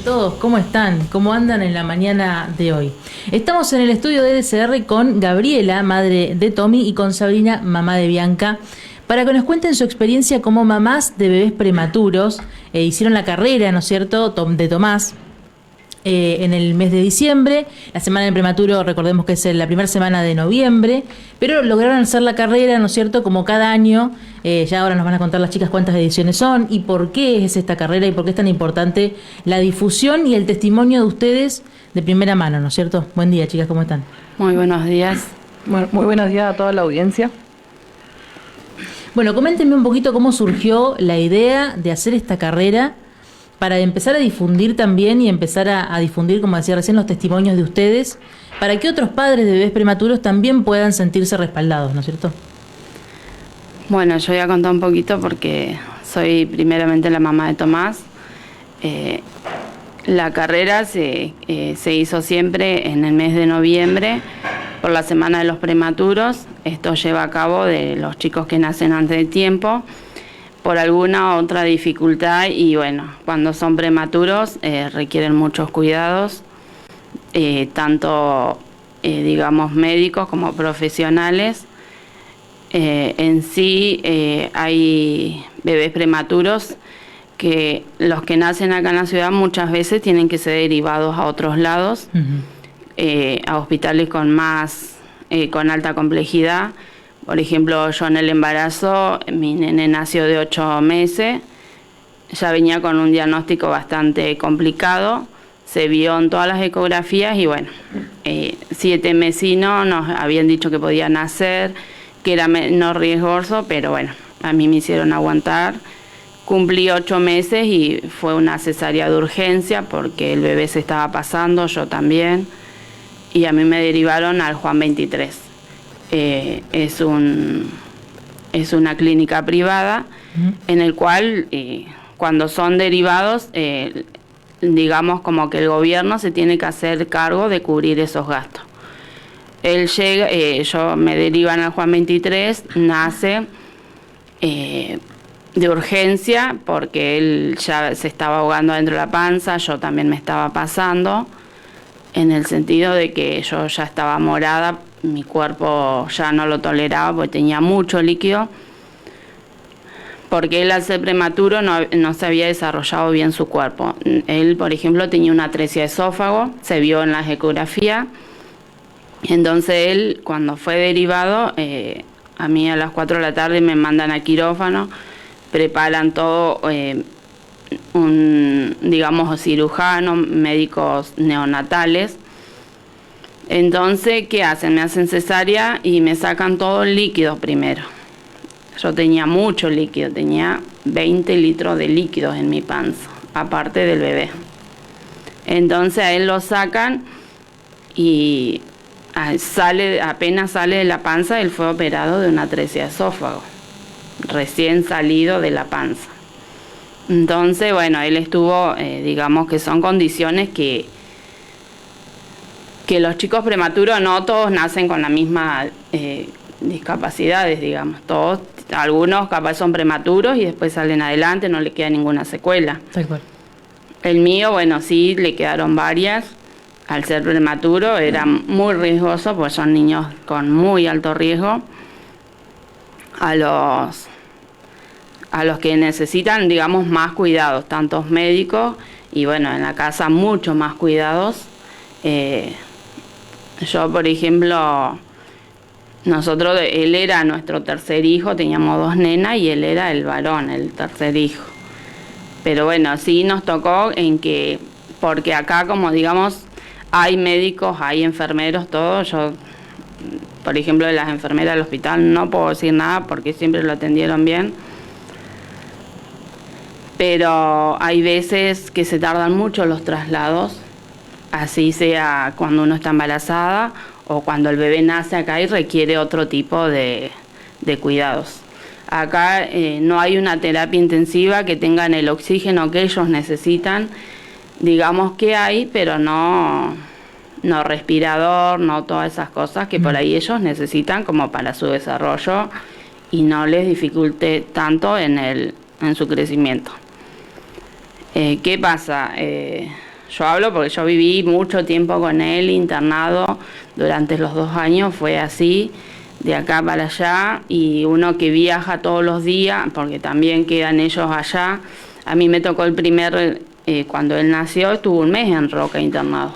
todos, ¿cómo están? ¿Cómo andan en la mañana de hoy? Estamos en el estudio de DSR con Gabriela, madre de Tommy, y con Sabrina, mamá de Bianca, para que nos cuenten su experiencia como mamás de bebés prematuros. Hicieron la carrera, ¿no es cierto?, de Tomás en el mes de diciembre. La semana del prematuro, recordemos que es la primera semana de noviembre, pero lograron hacer la carrera, ¿no es cierto?, como cada año. Ya ahora nos van a contar las chicas cuántas ediciones son y por qué es esta carrera y por qué es tan importante la difusión y el testimonio de ustedes de primera mano, ¿no es cierto? Buen día, chicas, ¿cómo están? Muy buenos días. Bueno, muy buenos días a toda la audiencia. Bueno, coméntenme un poquito cómo surgió la idea de hacer esta carrera para empezar a difundir también y empezar a difundir, como decía recién, los testimonios de ustedes, para que otros padres de bebés prematuros también puedan sentirse respaldados, ¿no es cierto? Bueno, yo voy a contar un poquito porque soy primeramente la mamá de Tomás. La carrera se hizo siempre en el mes de noviembre por la semana de los prematuros. Esto lleva a cabo de los chicos que nacen antes de tiempo por alguna otra dificultad, y bueno, cuando son prematuros requieren muchos cuidados, tanto digamos médicos como profesionales. En sí hay bebés prematuros que los que nacen acá en la ciudad muchas veces tienen que ser derivados a otros lados, a hospitales con alta complejidad. Por ejemplo, yo en el embarazo, mi nene nació de 8 meses, ya venía con un diagnóstico bastante complicado, se vio en todas las ecografías y bueno, 7 mesinos nos habían dicho que podía nacer, que era menos riesgoso, pero bueno, a mí me hicieron aguantar. Cumplí 8 meses y fue una cesárea de urgencia porque el bebé se estaba pasando, yo también, y a mí me derivaron al Juan 23. Es una clínica privada en el cual cuando son derivados, digamos como que el gobierno se tiene que hacer cargo de cubrir esos gastos. Él llega, me derivan al Juan 23, nace de urgencia porque él ya se estaba ahogando dentro de la panza, yo también me estaba pasando, en el sentido de que yo ya estaba morada, mi cuerpo ya no lo toleraba porque tenía mucho líquido, porque él al ser prematuro no se había desarrollado bien su cuerpo. Él, por ejemplo, tenía una atresia de esófago, se vio en las ecografías. Entonces él, cuando fue derivado, a mí a las 4 de la tarde me mandan a quirófano, preparan todo, digamos, cirujano, médicos neonatales. Entonces, ¿qué hacen? Me hacen cesárea y me sacan todo el líquido primero. Yo tenía mucho líquido, tenía 20 litros de líquidos en mi panza, aparte del bebé. Entonces a él lo sacan y apenas sale de la panza, él fue operado de una atresia de esófago, recién salido de la panza. Entonces, bueno, él estuvo, digamos que son condiciones que los chicos prematuros no todos nacen con la misma discapacidades, digamos. Todos, algunos capaz son prematuros y después salen adelante, no le queda ninguna secuela. Tal cual. El mío, bueno, sí, le quedaron varias. Al ser prematuro era muy riesgoso, pues son niños con muy alto riesgo. A los que necesitan, digamos, más cuidados, tantos médicos y bueno, en la casa mucho más cuidados. Yo, por ejemplo, él era nuestro tercer hijo, teníamos 2 nenas y él era el varón, el tercer hijo. Pero bueno, sí nos tocó porque acá, como digamos, hay médicos, hay enfermeros, todo. Yo, por ejemplo, de las enfermeras del hospital no puedo decir nada porque siempre lo atendieron bien. Pero hay veces que se tardan mucho los traslados, así sea cuando uno está embarazada o cuando el bebé nace acá y requiere otro tipo de cuidados. Acá no hay una terapia intensiva que tengan el oxígeno que ellos necesitan. Digamos que hay, pero no respirador, no todas esas cosas que por ahí ellos necesitan como para su desarrollo y no les dificulte tanto en su crecimiento. ¿Qué pasa? Yo hablo porque yo viví mucho tiempo con él internado durante los 2 años, fue así, de acá para allá, y uno que viaja todos los días, porque también quedan ellos allá. A mí me tocó el primer, cuando él nació, estuvo 1 mes en Roca internado.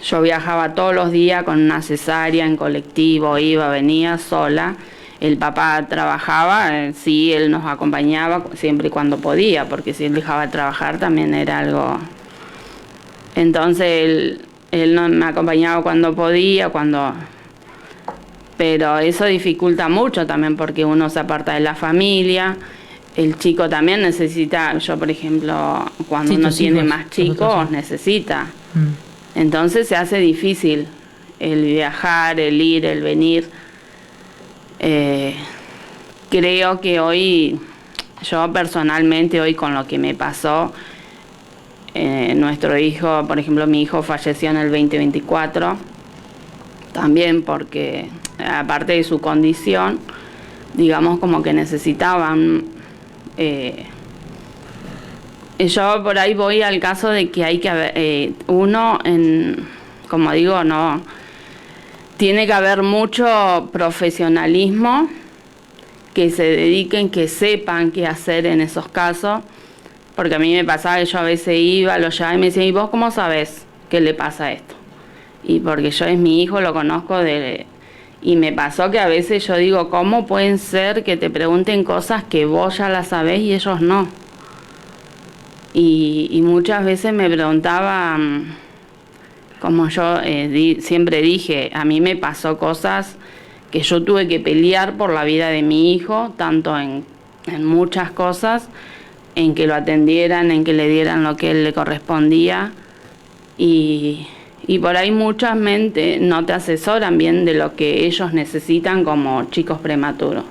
Yo viajaba todos los días con una cesárea, en colectivo, iba, venía sola. El papá trabajaba, sí, él nos acompañaba siempre y cuando podía, porque si él dejaba de trabajar también era algo... Entonces él no me acompañaba cuando podía, pero eso dificulta mucho también porque uno se aparta de la familia. El chico también necesita, yo por ejemplo, cuando uno tiene más chicos, necesita. Entonces se hace difícil el viajar, el ir, el venir. Creo que hoy, yo personalmente hoy con lo que me pasó, nuestro hijo, por ejemplo, mi hijo falleció en el 2024, también porque aparte de su condición, digamos como que necesitaban, yo por ahí voy al caso de que hay que haber, como digo, no, tiene que haber mucho profesionalismo, que se dediquen, que sepan qué hacer en esos casos, porque a mí me pasaba que yo a veces iba, lo llevaba y me decía, ¿y vos cómo sabés qué le pasa esto? Y porque yo es mi hijo, lo conozco y me pasó que a veces yo digo, ¿cómo pueden ser que te pregunten cosas que vos ya las sabés y ellos no? Y muchas veces me preguntaban, como yo siempre dije, a mí me pasó cosas que yo tuve que pelear por la vida de mi hijo, tanto en muchas cosas, en que lo atendieran, en que le dieran lo que él le correspondía, y por ahí muchas mentes no te asesoran bien de lo que ellos necesitan como chicos prematuros,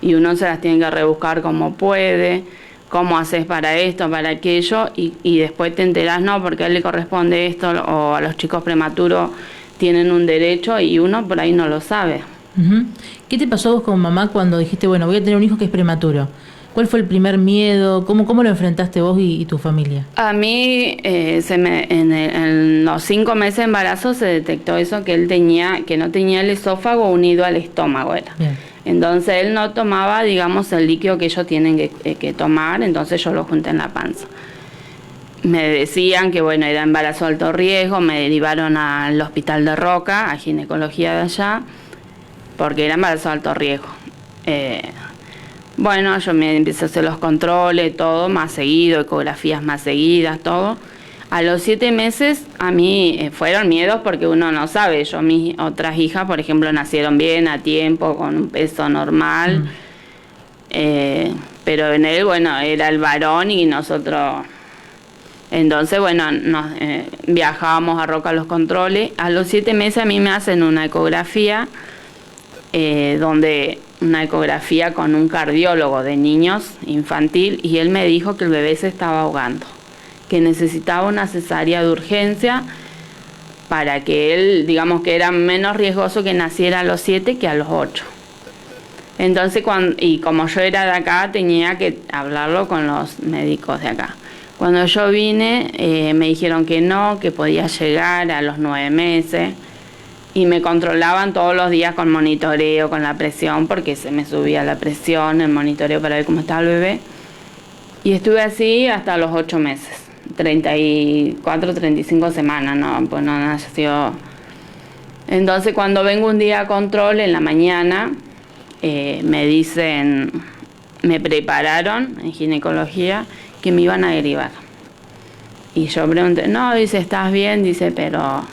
y uno se las tiene que rebuscar como puede, cómo haces para esto, para aquello, y después te enterás, no, porque a él le corresponde esto, o a los chicos prematuros tienen un derecho y uno por ahí no lo sabe. ¿Qué te pasó a vos como mamá cuando dijiste, bueno, voy a tener un hijo que es prematuro? ¿Cuál fue el primer miedo? ¿Cómo lo enfrentaste vos y tu familia? A mí en los 5 meses de embarazo se detectó eso, que él que no tenía el esófago unido al estómago. Bien. Entonces él no tomaba, digamos, el líquido que ellos tienen que tomar, entonces yo lo junté en la panza. Me decían que bueno, era embarazo de alto riesgo, me derivaron al hospital de Roca, a ginecología de allá, porque era embarazo de alto riesgo. Bueno, yo me empecé a hacer los controles, todo más seguido, ecografías más seguidas, todo. A los 7 meses a mí fueron miedos porque uno no sabe. Yo, mis otras hijas, por ejemplo, nacieron bien, a tiempo, con un peso normal. Pero en él, bueno, era el varón y nosotros... Entonces, bueno, viajábamos a Roca a los controles. A los 7 meses a mí me hacen una ecografía, una ecografía con un cardiólogo de niños infantil, y él me dijo que el bebé se estaba ahogando, que necesitaba una cesárea de urgencia para que él, digamos que era menos riesgoso que naciera a los 7 que a los 8. Entonces, y como yo era de acá, tenía que hablarlo con los médicos de acá. Cuando yo vine, me dijeron que no, que podía llegar a los 9 meses, y me controlaban todos los días con monitoreo, con la presión, porque se me subía la presión, el monitoreo para ver cómo estaba el bebé. Y estuve así hasta los 8 meses, 34, 35 semanas, no, pues no nació. Entonces cuando vengo un día a control en la mañana, me dicen, me prepararon en ginecología que me iban a derivar. Y yo pregunté, no, dice, ¿estás bien? Dice, pero...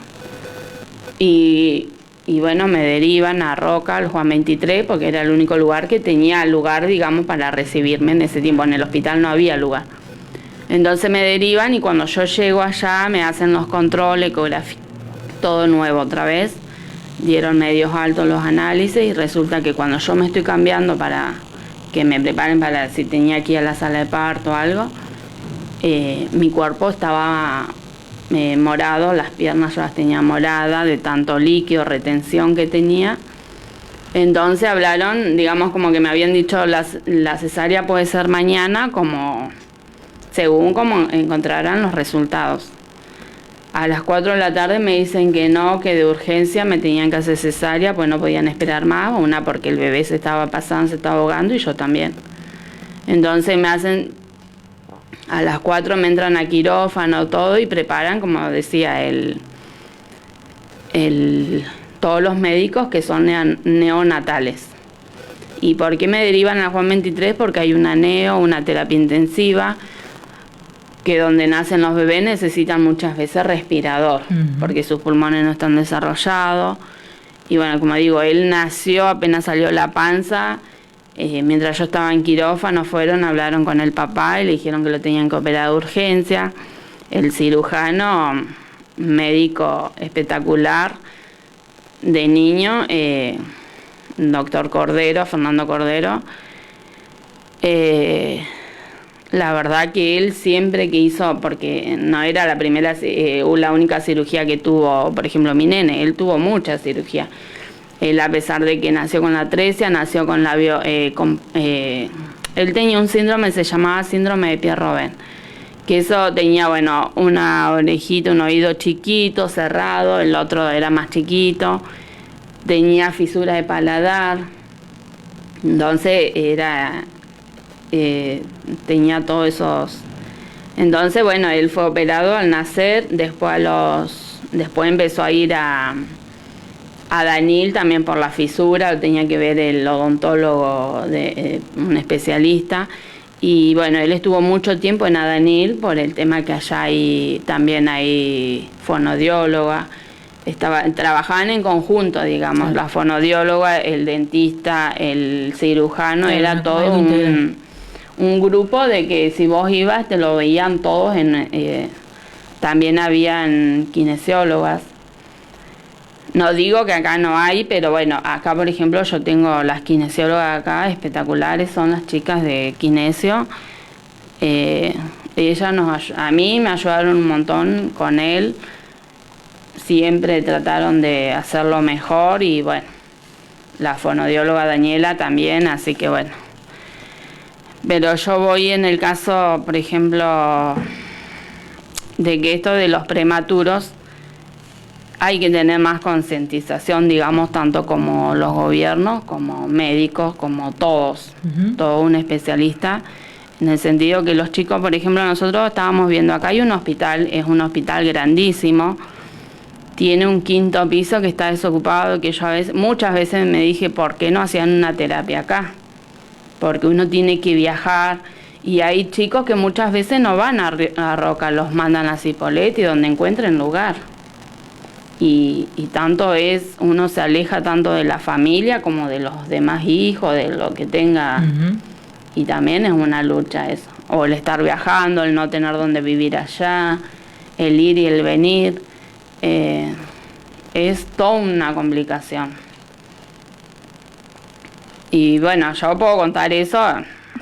Y bueno, me derivan a Roca, al Juan 23, porque era el único lugar que tenía lugar, digamos, para recibirme en ese tiempo. En el hospital no había lugar. Entonces me derivan y cuando yo llego allá me hacen los controles, ecografía, todo nuevo otra vez. Dieron medios altos los análisis y resulta que cuando yo me estoy cambiando para que me preparen para si tenía que ir a la sala de parto o algo, mi cuerpo estaba... morado, las piernas yo las tenía moradas de tanto líquido, retención que tenía. Entonces hablaron, digamos, como que me habían dicho la cesárea puede ser mañana, como según como encontrarán los resultados. A las 4 de la tarde me dicen que no, que de urgencia me tenían que hacer cesárea, pues no podían esperar más, una porque el bebé se estaba pasando, se estaba ahogando y yo también. Entonces me hacen, a las 4 me entran a quirófano, todo, y preparan, como decía, todos los médicos que son neonatales. ¿Y por qué me derivan a Juan 23? Porque hay una terapia intensiva, que donde nacen los bebés necesitan muchas veces respirador, porque sus pulmones no están desarrollados. Y bueno, como digo, él nació, apenas salió la panza, mientras yo estaba en quirófano hablaron con el papá y le dijeron que lo tenían que operar de urgencia. El cirujano, médico espectacular de niño, doctor Cordero, Fernando Cordero, la verdad que él siempre que hizo, porque no era la única cirugía que tuvo, por ejemplo, mi nene, él tuvo mucha cirugía. Él, a pesar de que nació con la atresia, nació con él tenía un síndrome, se llamaba síndrome de Pierre-Robin, que eso tenía, bueno, una orejita, un oído chiquito, cerrado, el otro era más chiquito, tenía fisura de paladar, entonces tenía todos esos. Entonces, bueno, él fue operado al nacer, después empezó a ir a Danil también por la fisura, lo tenía que ver el odontólogo, un especialista, y bueno, él estuvo mucho tiempo en Adanil por el tema que allá también hay fonodióloga. Trabajaban en conjunto, digamos, sí. La fonodióloga, el dentista, el cirujano, sí, era todo un grupo de que si vos ibas te lo veían todos. También habían kinesiólogas. No digo que acá no hay, pero bueno, acá por ejemplo yo tengo las kinesiólogas acá, espectaculares, son las chicas de kinesio. Ellas a mí me ayudaron un montón con él, siempre trataron de hacerlo mejor, y bueno, la fonodióloga Daniela también, así que bueno. Pero yo voy en el caso, por ejemplo, de que esto de los prematuros, hay que tener más concientización, digamos, tanto como los gobiernos, como médicos, como todos, todo un especialista, en el sentido que los chicos, por ejemplo, nosotros estábamos viendo acá hay un hospital, es un hospital grandísimo, tiene un 5.º piso que está desocupado, que yo muchas veces me dije, ¿por qué no hacían una terapia acá? Porque uno tiene que viajar, y hay chicos que muchas veces no van a Roca, los mandan a Cipolletti, donde encuentren lugar. Y tanto uno se aleja tanto de la familia como de los demás hijos, de lo que tenga. Y también es una lucha eso. O el estar viajando, el no tener dónde vivir allá, el ir y el venir. Es toda una complicación. Y bueno, yo puedo contar eso,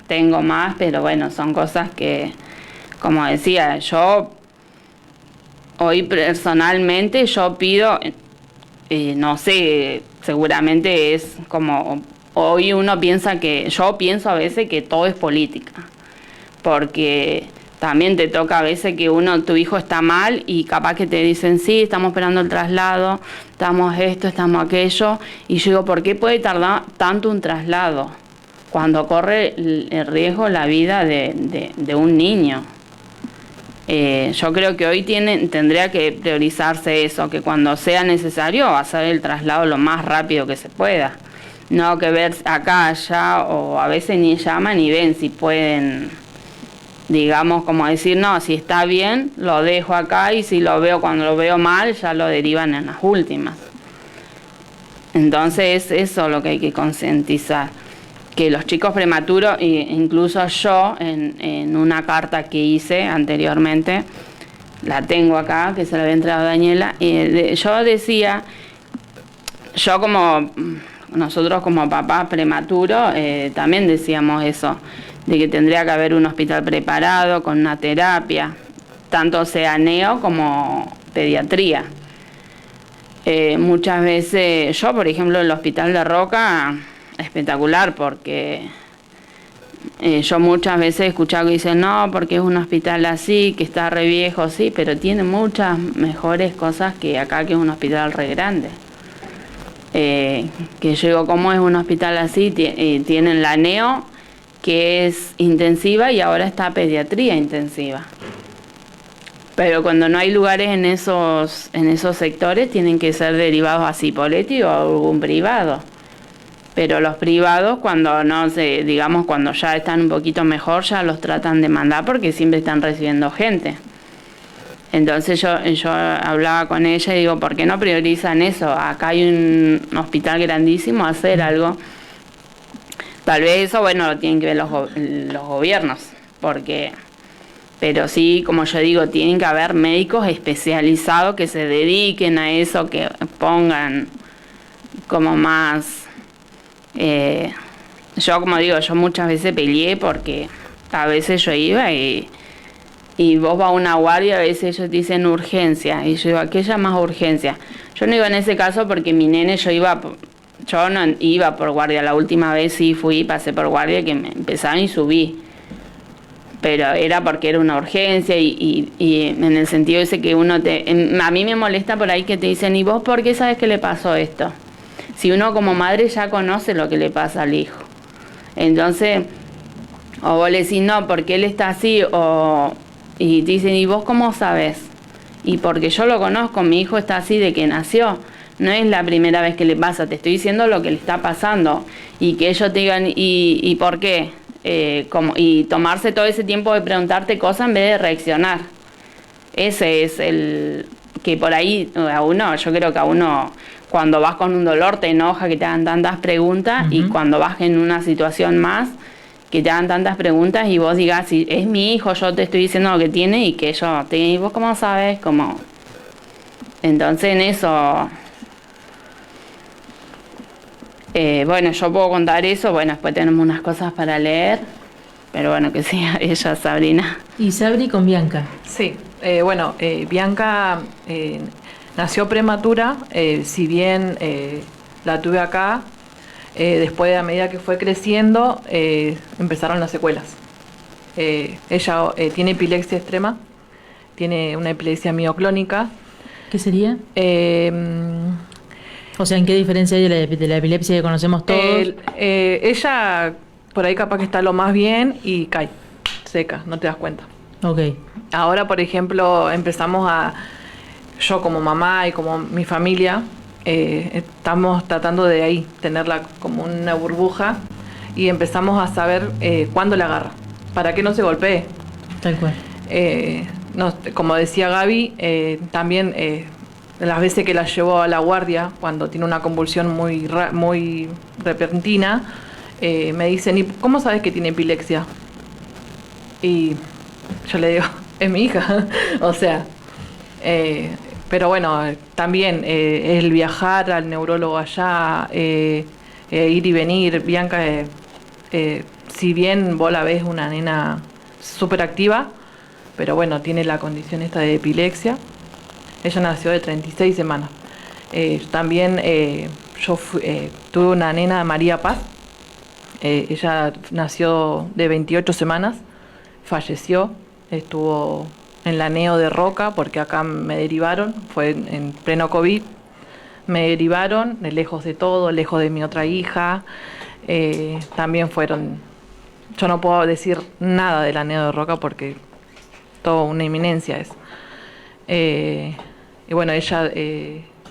tengo más, pero bueno, son cosas que, como decía, hoy personalmente yo pido, no sé, seguramente es como, hoy uno piensa yo pienso a veces que todo es política, porque también te toca a veces que tu hijo está mal y capaz que te dicen, sí, estamos esperando el traslado, estamos esto, estamos aquello, y yo digo, ¿por qué puede tardar tanto un traslado cuando corre el riesgo la vida de un niño? Yo creo que hoy tendría que priorizarse eso, que cuando sea necesario hacer el traslado lo más rápido que se pueda. No que ver acá, allá, o a veces ni llaman ni ven si pueden, digamos, como decir, no, si está bien, lo dejo acá, y si cuando lo veo mal, ya lo derivan en las últimas. Entonces eso es lo que hay que concientizar. Que los chicos prematuros, incluso yo, en una carta que hice anteriormente, la tengo acá, que se la había entregado a Daniela, yo decía, nosotros como papás prematuros, también decíamos eso, de que tendría que haber un hospital preparado, con una terapia, tanto sea neo como pediatría. Muchas veces, yo por ejemplo, el hospital de Roca, espectacular, porque Yo muchas veces he escuchado que dicen, no, porque es un hospital así, que está re viejo, sí, pero tiene muchas mejores cosas que acá, que es un hospital re grande. Que yo digo, ¿cómo es un hospital así? Tienen la neo, que es intensiva, y ahora está pediatría intensiva. Pero cuando no hay lugares en esos sectores, tienen que ser derivados a Cipolletti o a algún privado. Pero los privados, cuando no sé, digamos, cuando ya están un poquito mejor, ya los tratan de mandar porque siempre están recibiendo gente. Entonces yo hablaba con ella y digo, ¿por qué no priorizan eso? Acá hay un hospital grandísimo, hacer algo. Tal vez eso, bueno, lo tienen que ver los gobiernos, pero sí, como yo digo, tienen que haber médicos especializados que se dediquen a eso, que pongan como más... yo, como digo, yo muchas veces peleé porque a veces yo iba y vos vas a una guardia, a veces ellos te dicen urgencia, y yo digo, ¿a qué llamas urgencia? Yo no iba en ese caso porque mi nene, yo no iba por guardia. La última vez sí fui, pasé por guardia, que me empezaron y subí, pero era porque era una urgencia y en el sentido ese que a mí me molesta por ahí que te dicen, ¿y vos por qué sabes que le pasó esto? Si uno como madre ya conoce lo que le pasa al hijo, entonces, o vos le decís, no, porque él está así, y te dicen, ¿y vos cómo sabes? Y porque yo lo conozco, mi hijo está así de que nació, no es la primera vez que le pasa, te estoy diciendo lo que le está pasando, y que ellos te digan, ¿y por qué? Y tomarse todo ese tiempo de preguntarte cosas en vez de reaccionar. Ese es el que por ahí yo creo que a uno, cuando vas con un dolor, te enoja que te hagan tantas preguntas, y cuando vas en una situación más, que te hagan tantas preguntas y vos digas, si es mi hijo, yo te estoy diciendo lo que tiene, y que yo te diga, ¿y vos cómo sabes? Entonces en eso, bueno, yo puedo contar eso, bueno, después tenemos unas cosas para leer, pero bueno, que siga ella, Sabrina. Y Sabri con Bianca. Sí, Bianca nació prematura, si bien la tuve acá, después a medida que fue creciendo empezaron las secuelas. Ella tiene epilepsia extrema, tiene una epilepsia mioclónica. ¿Qué sería? O sea, ¿en qué diferencia hay de la epilepsia que conocemos todos? Ella por ahí capaz que está lo más bien y cae, seca, no te das cuenta. Ok. Ahora, por ejemplo, yo como mamá y como mi familia, estamos tratando de ahí tenerla como una burbuja, y empezamos a saber cuándo la agarra, para que no se golpee. Tal cual. Como decía Gaby, también las veces que la llevó a la guardia, cuando tiene una convulsión muy repentina, me dicen, ¿y cómo sabes que tiene epilepsia? Y yo le digo, es mi hija. O sea, pero bueno, también el viajar al neurólogo allá, ir y venir. Bianca, si bien vos la ves una nena súper activa, pero bueno, tiene la condición esta de epilepsia. Ella nació de 36 semanas. También yo tuve una nena, María Paz. Ella nació de 28 semanas, falleció, estuvo en la neo de Roca, porque acá me derivaron, fue en pleno COVID, me derivaron, lejos de todo, lejos de mi otra hija. También fueron, yo no puedo decir nada de la neo de Roca porque todo una inminencia es. Y bueno, ella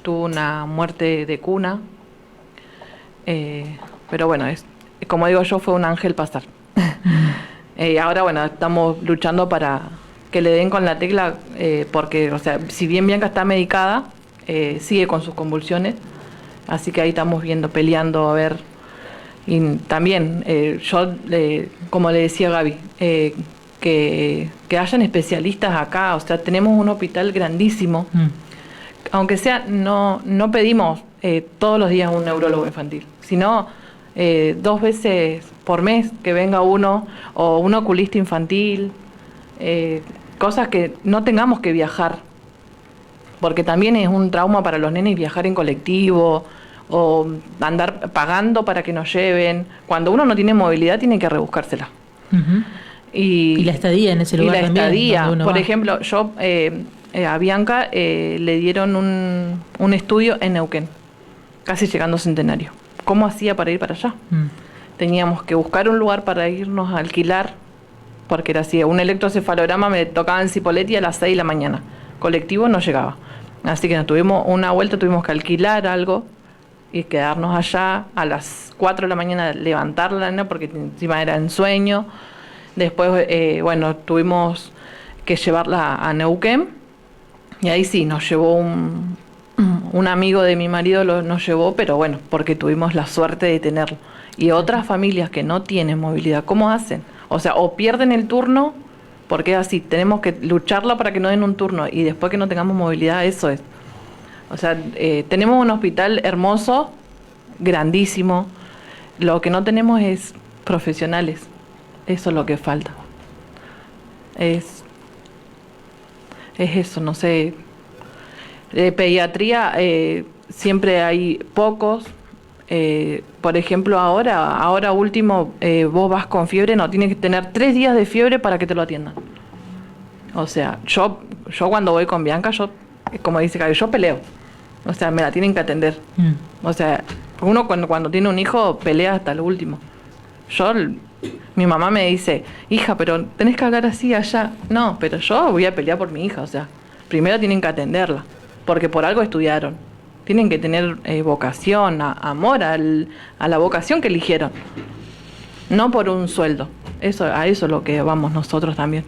tuvo una muerte de cuna, pero bueno, como digo yo, fue un ángel pasar. Ahora, bueno, estamos luchando para que le den con la tecla, porque, o sea, si bien Bianca está medicada, sigue con sus convulsiones, así que ahí estamos peleando a ver. Y también, yo, como le decía a Gaby, que hayan especialistas acá, o sea, tenemos un hospital grandísimo, aunque sea, no pedimos todos los días un neurólogo infantil, sino 2 veces por mes que venga uno, o un oculista infantil, cosas que no tengamos que viajar, porque también es un trauma para los nenes viajar en colectivo o andar pagando para que nos lleven. Cuando uno no tiene movilidad tiene que rebuscársela. Ujú. Y la estadía en ese lugar y la también, estadía. donde uno Por va. ejemplo, yo a Bianca le dieron un estudio en Neuquén, casi llegando a Centenario. ¿Cómo hacía para ir para allá? Mm. Teníamos que buscar un lugar para irnos a alquilar, porque era así, un electrocefalograma me tocaba en Cipolletti a las 6 de la mañana. Colectivo no llegaba. Así que nos tuvimos una vuelta, tuvimos que alquilar algo y quedarnos allá a las 4 de la mañana, levantarla, ¿no? Porque encima era en sueño. Después, bueno, tuvimos que llevarla a Neuquén y ahí sí, nos llevó un amigo de mi marido, nos llevó, pero bueno, porque tuvimos la suerte de tenerlo. Y otras familias que no tienen movilidad, ¿cómo hacen? O sea, o pierden el turno, porque es así, tenemos que lucharla para que no den un turno y después que no tengamos movilidad, eso es. O sea, tenemos un hospital hermoso, grandísimo, lo que no tenemos es profesionales, eso es lo que falta. Es eso, no sé. De pediatría siempre hay pocos. Por ejemplo, ahora último, vos vas con fiebre, no, tienes que tener 3 días de fiebre para que te lo atiendan. O sea, yo cuando voy con Bianca, como dice Gaby, yo peleo. O sea, me la tienen que atender. O sea, uno cuando tiene un hijo pelea hasta lo último. Mi mamá me dice, hija, pero tenés que hablar así allá. No, pero yo voy a pelear por mi hija, o sea, primero tienen que atenderla, porque por algo estudiaron. Tienen que tener vocación, amor a la vocación que eligieron, no por un sueldo. A eso es lo que vamos nosotros también.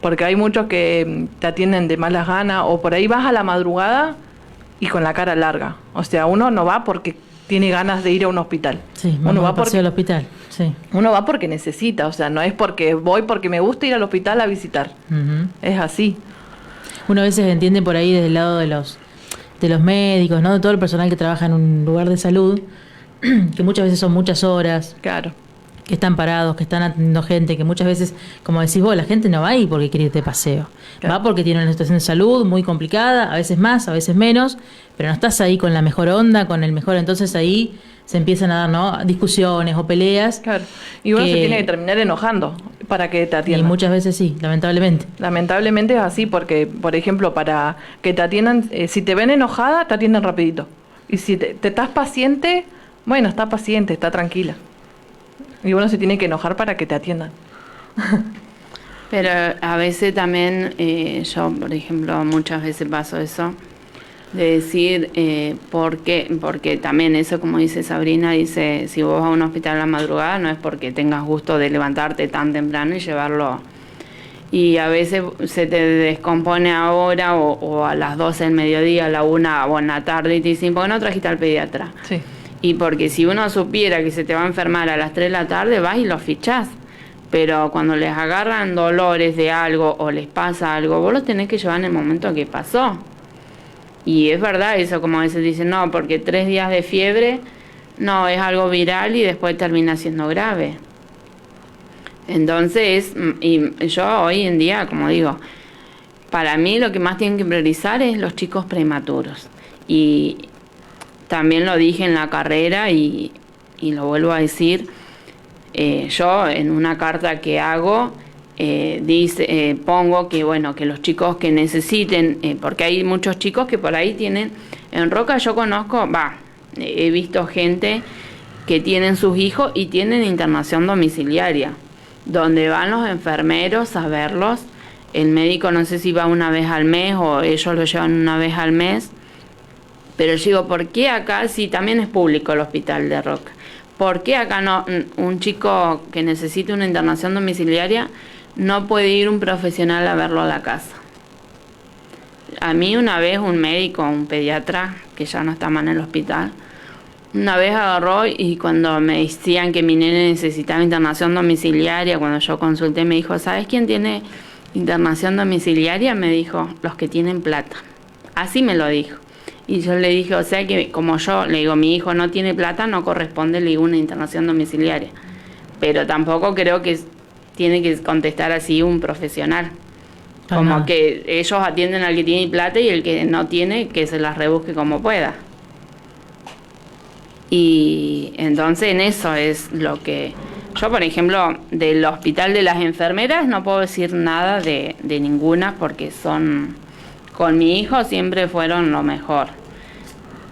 Porque hay muchos que te atienden de malas ganas, o por ahí vas a la madrugada y con la cara larga. O sea, uno no va porque tiene ganas de ir a un hospital. Sí, uno va al hospital. Sí. Uno va porque necesita, o sea, no es porque voy porque me gusta ir al hospital a visitar. Uh-huh. Es así. Uno a veces entiende por ahí desde el lado de los médicos, ¿no? De todo el personal que trabaja en un lugar de salud, que muchas veces son muchas horas. Claro. Que están parados, que están atendiendo gente, que muchas veces, como decís vos, la gente no va ahí porque quiere ir de paseo. Claro. Va porque tiene una situación de salud muy complicada, a veces más, a veces menos, pero no estás ahí con la mejor onda, con el mejor, entonces ahí se empiezan a dar, ¿no?, discusiones o peleas. Claro. Y uno se tiene que terminar enojando para que te atiendan. Y muchas veces sí, lamentablemente. Lamentablemente es así porque, por ejemplo, para que te atiendan, si te ven enojada, te atienden rapidito. Y si te estás paciente, bueno, está paciente, está tranquila. Y uno se tiene que enojar para que te atiendan. Pero a veces también, yo, por ejemplo, muchas veces paso eso, de decir, ¿por qué? Porque también eso, como dice Sabrina, dice, si vos vas a un hospital a la madrugada, no es porque tengas gusto de levantarte tan temprano y llevarlo. Y a veces se te descompone ahora o a las 12 del mediodía, a la 1 o en la tarde, y te dicen, ¿por qué no trajiste al pediatra? Sí. Y porque si uno supiera que se te va a enfermar a las 3 de la tarde, vas y lo fichás. Pero cuando les agarran dolores de algo o les pasa algo, vos los tenés que llevar en el momento que pasó. Y es verdad eso, como a veces dicen, no, porque 3 días de fiebre, no, es algo viral y después termina siendo grave. Entonces, y yo hoy en día, como digo, para mí lo que más tienen que priorizar es los chicos prematuros. Y también lo dije en la carrera y lo vuelvo a decir, yo en una carta que hago pongo que bueno, que los chicos que necesiten, porque hay muchos chicos que por ahí tienen, en Roca yo conozco, he visto gente que tienen sus hijos y tienen internación domiciliaria, donde van los enfermeros a verlos, el médico no sé si va una vez al mes o ellos lo llevan una vez al mes. Pero yo digo, ¿por qué acá, si también es público el hospital de Roca, por qué acá no, un chico que necesite una internación domiciliaria no puede ir un profesional a verlo a la casa? A mí una vez un médico, un pediatra, que ya no está más en el hospital, una vez agarró y cuando me decían que mi nene necesitaba internación domiciliaria, cuando yo consulté me dijo, ¿sabes quién tiene internación domiciliaria? Me dijo, los que tienen plata. Así me lo dijo. Y yo le dije, o sea que como yo le digo, mi hijo no tiene plata, no corresponde, le digo, una internación domiciliaria. Pero tampoco creo que tiene que contestar así un profesional. Como que ellos atienden al que tiene plata y el que no tiene, que se las rebusque como pueda. Y entonces en eso es lo que Yo, por ejemplo, del hospital de las enfermeras no puedo decir nada de ninguna porque con mi hijo siempre fueron lo mejor.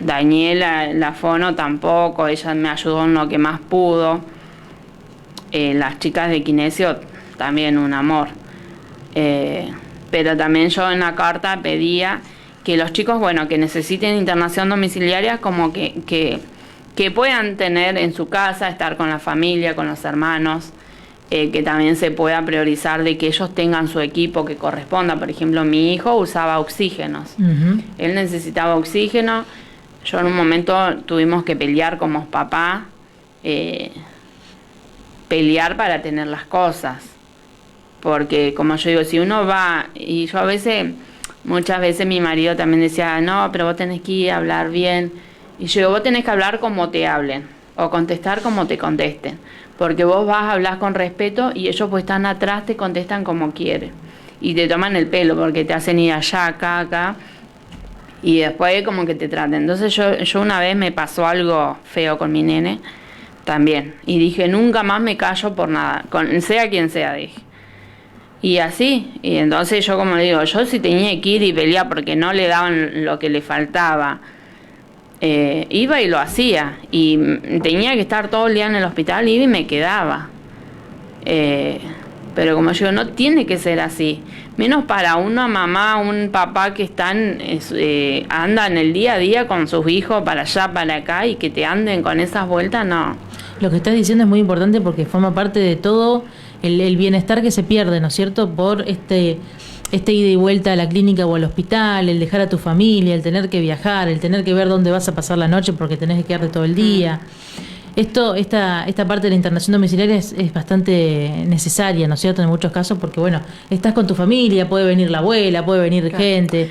Daniela, la fono tampoco, ella me ayudó en lo que más pudo. Las chicas de kinesio también un amor. Pero también yo en la carta pedía que los chicos, bueno, que necesiten internación domiciliaria, como que puedan tener en su casa, estar con la familia, con los hermanos, que también se pueda priorizar de que ellos tengan su equipo que corresponda. Por ejemplo, mi hijo usaba oxígenos. Él necesitaba oxígeno. Yo en un momento tuvimos que pelear como papá, pelear para tener las cosas. Porque, como yo digo, si uno va, y yo muchas veces mi marido también decía, no, pero vos tenés que ir a hablar bien. Y yo digo, vos tenés que hablar como te hablen, o contestar como te contesten. Porque vos vas a hablar con respeto y ellos pues están atrás, te contestan como quieren. Y te toman el pelo porque te hacen ir allá, acá. Y después como que te traten. Entonces yo una vez me pasó algo feo con mi nene también. Y dije, nunca más me callo por nada, sea quien sea, dije. Y así, y entonces yo como le digo, yo si tenía que ir y pelear porque no le daban lo que le faltaba, iba y lo hacía. Y tenía que estar todo el día en el hospital, iba y me quedaba. Pero como yo digo, no tiene que ser así. Menos para una mamá, un papá que andan el día a día con sus hijos para allá, para acá, y que te anden con esas vueltas, no. Lo que estás diciendo es muy importante porque forma parte de todo el bienestar que se pierde, ¿no es cierto? Por este ida y vuelta a la clínica o al hospital, el dejar a tu familia, el tener que viajar, el tener que ver dónde vas a pasar la noche porque tenés que quedarte todo el día. Esta parte de la internación domiciliaria es bastante necesaria, ¿no es cierto? En muchos casos porque, bueno, estás con tu familia, puede venir la abuela, puede venir gente,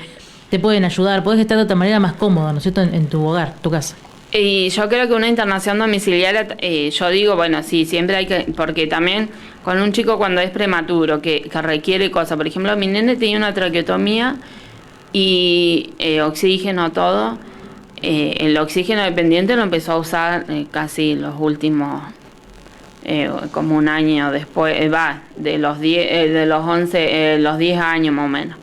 te pueden ayudar, podés estar de otra manera más cómodo, ¿no es cierto? En tu hogar, tu casa. Y yo creo que una internación domiciliaria, yo digo, bueno, sí, siempre hay que, porque también con un chico cuando es prematuro, que requiere cosas, por ejemplo, mi nene tenía una traqueotomía y oxígeno, todo. El oxígeno dependiente lo empezó a usar casi los últimos, como un año después, de los 10 años más o menos.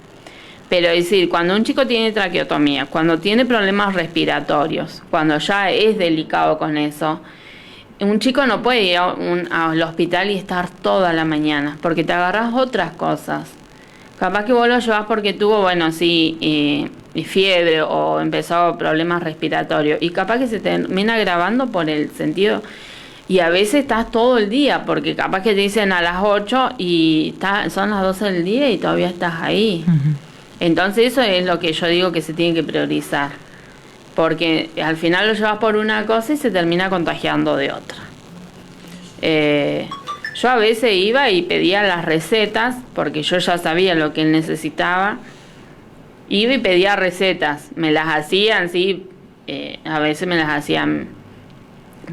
Pero es decir, cuando un chico tiene traqueotomía, cuando tiene problemas respiratorios, cuando ya es delicado con eso, un chico no puede ir al hospital y estar toda la mañana, porque te agarras otras cosas. Capaz que vos lo llevas porque tuvo, bueno, sí, fiebre o empezó problemas respiratorios, y capaz que se termina agravando por el sentido, y a veces estás todo el día, porque capaz que te dicen a las 8 y son las 12 del día y todavía estás ahí. Entonces eso es lo que yo digo que se tiene que priorizar, porque al final lo llevas por una cosa y se termina contagiando de otra. Yo a veces iba y pedía las recetas, porque yo ya sabía lo que él necesitaba. Iba y pedía recetas, me las hacían, sí, a veces me las hacían.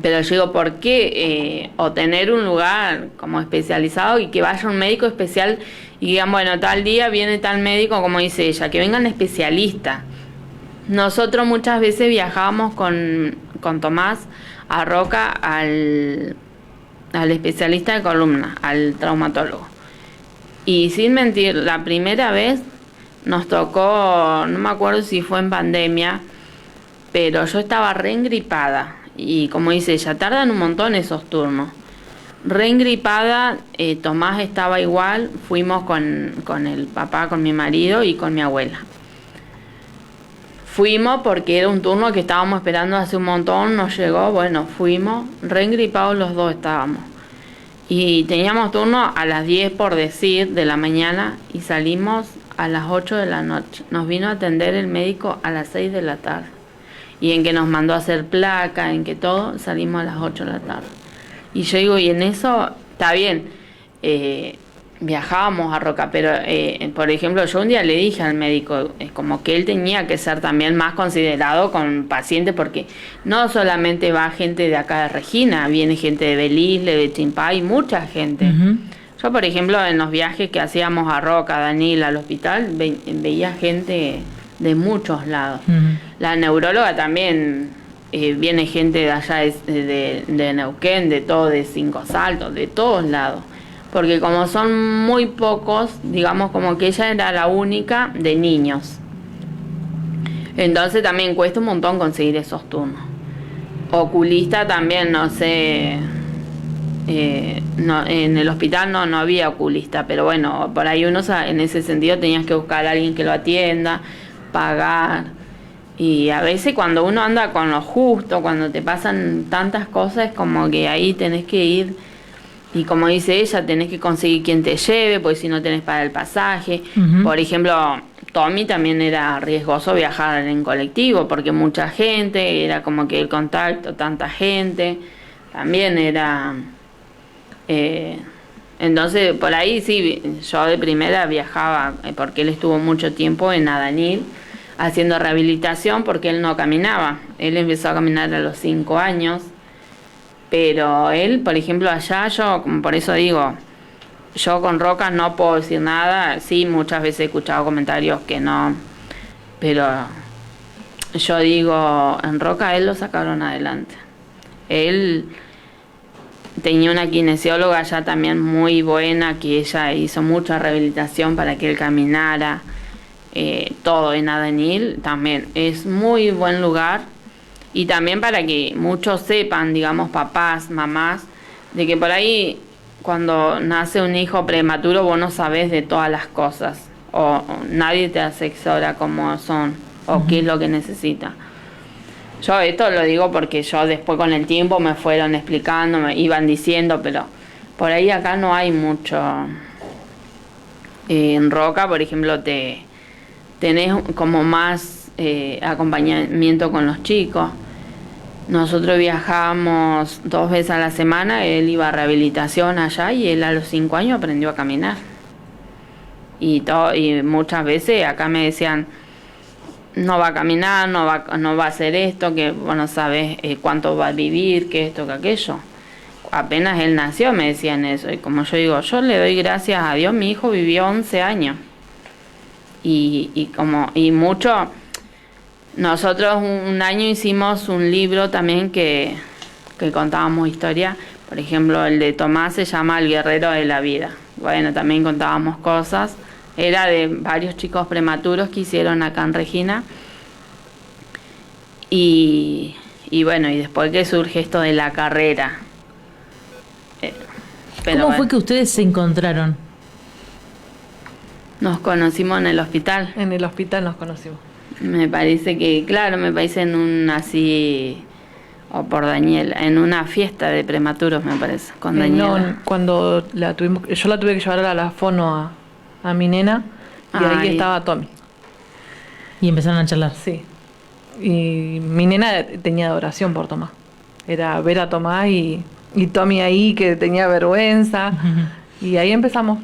Pero yo digo, ¿por qué? O tener un lugar como especializado y que vaya un médico especial y digan, bueno, tal día viene tal médico, como dice ella, que vengan especialistas. Nosotros muchas veces viajábamos con Tomás a Roca al especialista de columna, al traumatólogo. Y sin mentir, la primera vez nos tocó, no me acuerdo si fue en pandemia, pero yo estaba reengripada. Y como dice ella, tardan un montón esos turnos. Reengripada, Tomás estaba igual, fuimos con el papá, con mi marido y con mi abuela. Fuimos porque era un turno que estábamos esperando hace un montón, nos llegó, bueno, fuimos, reengripados los dos estábamos. Y teníamos turno a las 10 por decir de la mañana y salimos a las 8 de la noche. Nos vino a atender el médico a las 6 de la tarde. Y en que nos mandó a hacer placa, en que todo, salimos a las 8 de la tarde. Y yo digo, y en eso, está bien, viajábamos a Roca, pero por ejemplo, yo un día le dije al médico, como que él tenía que ser también más considerado con pacientes, porque no solamente va gente de acá de Regina, viene gente de Belisle, de Chimpay, mucha gente. Yo, por ejemplo, en los viajes que hacíamos a Roca, a Danil, al hospital, veía gente de muchos lados. La neuróloga también viene gente de allá de Neuquén, de todo, de Cinco Saltos, de todos lados. Porque como son muy pocos, digamos como que ella era la única de niños. Entonces también cuesta un montón conseguir esos turnos. Oculista también, no sé, no, en el hospital no había oculista, pero bueno, por ahí uno en ese sentido tenías que buscar a alguien que lo atienda, pagar. Y a veces cuando uno anda con lo justo, cuando te pasan tantas cosas, es como que ahí tenés que ir, y como dice ella, tenés que conseguir quien te lleve, porque si no tenés para el pasaje. Por ejemplo, Tommy también era riesgoso viajar en colectivo, porque mucha gente, era como que el contacto, tanta gente, también era... entonces, por ahí sí, yo de primera viajaba, porque él estuvo mucho tiempo en Adanil, haciendo rehabilitación, porque él no caminaba. Él empezó a caminar a los 5 años, pero él, por ejemplo, allá, yo, por eso digo, yo con Roca no puedo decir nada. Sí, muchas veces he escuchado comentarios que no, pero yo digo, en Roca él lo sacaron adelante. Él tenía una kinesióloga allá también muy buena, que ella hizo mucha rehabilitación para que él caminara. Todo en Adanil también es muy buen lugar, y también para que muchos sepan, digamos, papás, mamás, de que por ahí cuando nace un hijo prematuro vos no sabés de todas las cosas, o nadie te asesora cómo son o qué es lo que necesita. Yo esto lo digo porque yo después con el tiempo me fueron explicando, me iban diciendo, pero por ahí acá no hay mucho. En Roca, por ejemplo, tenés como más acompañamiento con los chicos. Nosotros viajábamos 2 veces a la semana, él iba a rehabilitación allá, y él a los 5 años aprendió a caminar. Y muchas veces acá me decían, no va a caminar, no va a hacer esto, que vos no sabés cuánto va a vivir, que esto, que aquello. Apenas él nació me decían eso, y como yo digo, yo le doy gracias a Dios, mi hijo vivió 11 años. Y mucho, nosotros un año hicimos un libro también que contábamos historia. Por ejemplo, el de Tomás se llama El Guerrero de la Vida. Bueno, también contábamos cosas. Era de varios chicos prematuros que hicieron acá en Regina. Y bueno, y después que surge esto de la carrera. ¿Cómo fue que ustedes se encontraron? Nos conocimos en el hospital. En el hospital nos conocimos. Me parece que, claro, me parece en un así, o por Daniela, en una fiesta de prematuros, me parece, con Daniela. No, cuando yo la tuve que llevar a la fono a mi nena, y ahí estaba Tommy. Y empezaron a charlar. Sí. Y mi nena tenía adoración por Tomás. Era ver a Tomás y Tommy ahí, que tenía vergüenza. Y ahí empezamos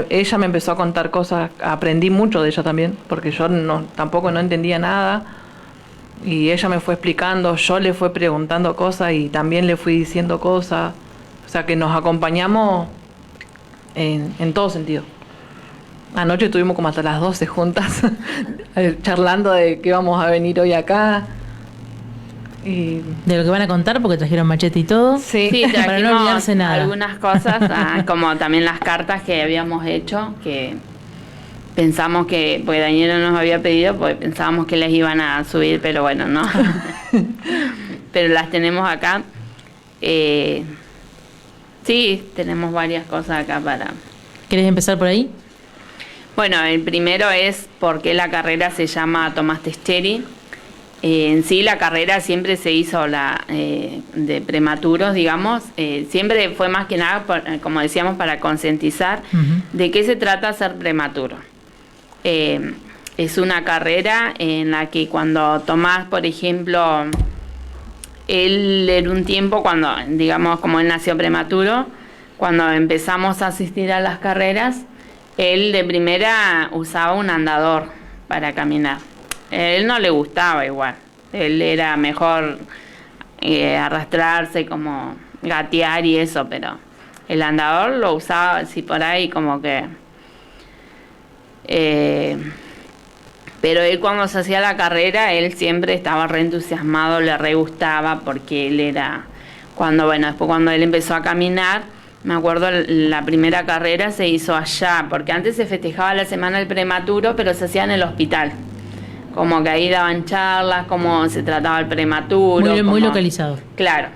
ella me empezó a contar cosas, aprendí mucho de ella también, porque yo tampoco no entendía nada, y ella me fue explicando, yo le fui preguntando cosas y también le fui diciendo cosas, o sea que nos acompañamos en todo sentido. Anoche estuvimos como hasta las 12 juntas, charlando de que vamos a venir hoy acá. Y de lo que van a contar, porque trajeron machete y todo. Sí, para no olvidarse nada. Algunas cosas, como también las cartas que habíamos hecho, que pensamos que, porque Daniela nos había pedido, pues pensábamos que les iban a subir, pero bueno, no. Pero las tenemos acá. Sí, tenemos varias cosas acá para... ¿Querés empezar por ahí? Bueno, el primero es por qué la carrera se llama Tomás Tescheri. En sí la carrera siempre se hizo de prematuros, digamos, siempre fue más que nada, como decíamos, para concientizar de qué se trata ser prematuro. Es una carrera en la que cuando Tomás, por ejemplo, él en un tiempo, cuando, digamos, como él nació prematuro, cuando empezamos a asistir a las carreras, él de primera usaba un andador para caminar. Él no le gustaba igual, él era mejor arrastrarse, como gatear y eso, pero el andador lo usaba así por ahí como que Pero él cuando se hacía la carrera, él siempre estaba re entusiasmado, le re gustaba, porque él era, después cuando él empezó a caminar, me acuerdo la primera carrera se hizo allá, porque antes se festejaba la semana del prematuro, pero se hacía en el hospital. Como que ahí daban charlas, cómo se trataba el prematuro. Muy localizado. Claro.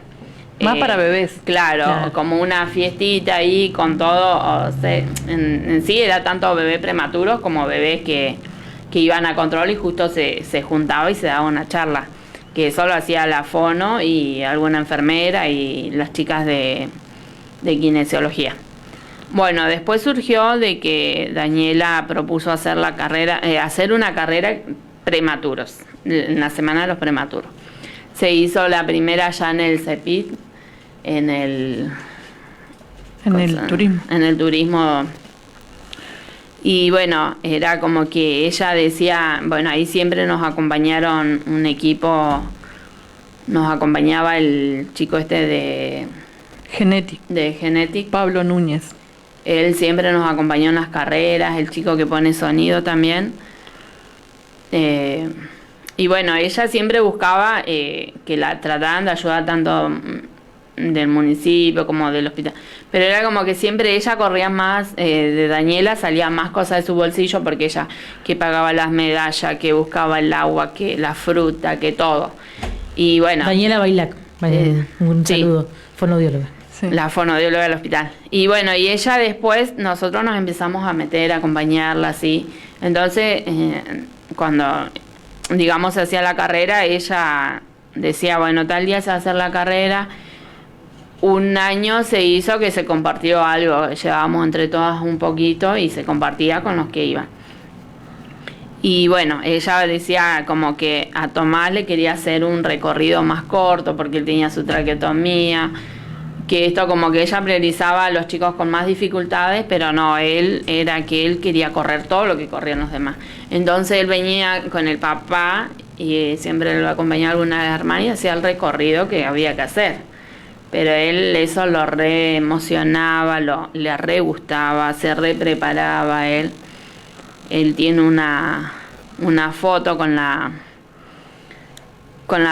Más para bebés. Claro, como una fiestita ahí con todo. O sea, en sí era tanto bebés prematuros como bebés que iban a control y justo se juntaba y se daba una charla. Que solo hacía la fono y alguna enfermera y las chicas de kinesiología. Bueno, después surgió de que Daniela propuso hacer una carrera prematuros, en la semana de los prematuros. Se hizo la primera ya en el CEPIT, en el turismo. En el turismo. Y bueno, era como que ella decía, bueno, ahí siempre nos acompañaron un equipo, nos acompañaba el chico de Genetic, Pablo Núñez. Él siempre nos acompañó en las carreras, el chico que pone sonido también. Y bueno, ella siempre buscaba que la trataran de ayudar tanto del municipio como del hospital. Pero era como que siempre ella corría más, de Daniela salía más cosas de su bolsillo, porque ella que pagaba las medallas, que buscaba el agua, que la fruta, que todo. Y bueno. Daniela Bailac, un saludo, sí. Fonoaudióloga. Sí. La fonoaudióloga del hospital. Y bueno, y ella después, nosotros nos empezamos a meter, a acompañarla así. Entonces, cuando, digamos, se hacía la carrera, ella decía, bueno, tal día se va a hacer la carrera. Un año se hizo que se compartió algo, llevábamos entre todas un poquito y se compartía con los que iban. Y bueno, ella decía como que a Tomás le quería hacer un recorrido más corto porque él tenía su traqueotomía, que esto como que ella priorizaba a los chicos con más dificultades, pero no, él quería correr todo lo que corrían los demás. Entonces él venía con el papá y siempre lo acompañaba alguna de las hermanas y hacía el recorrido que había que hacer. Pero él eso lo re emocionaba, le re gustaba, se re preparaba él. Él tiene una foto con la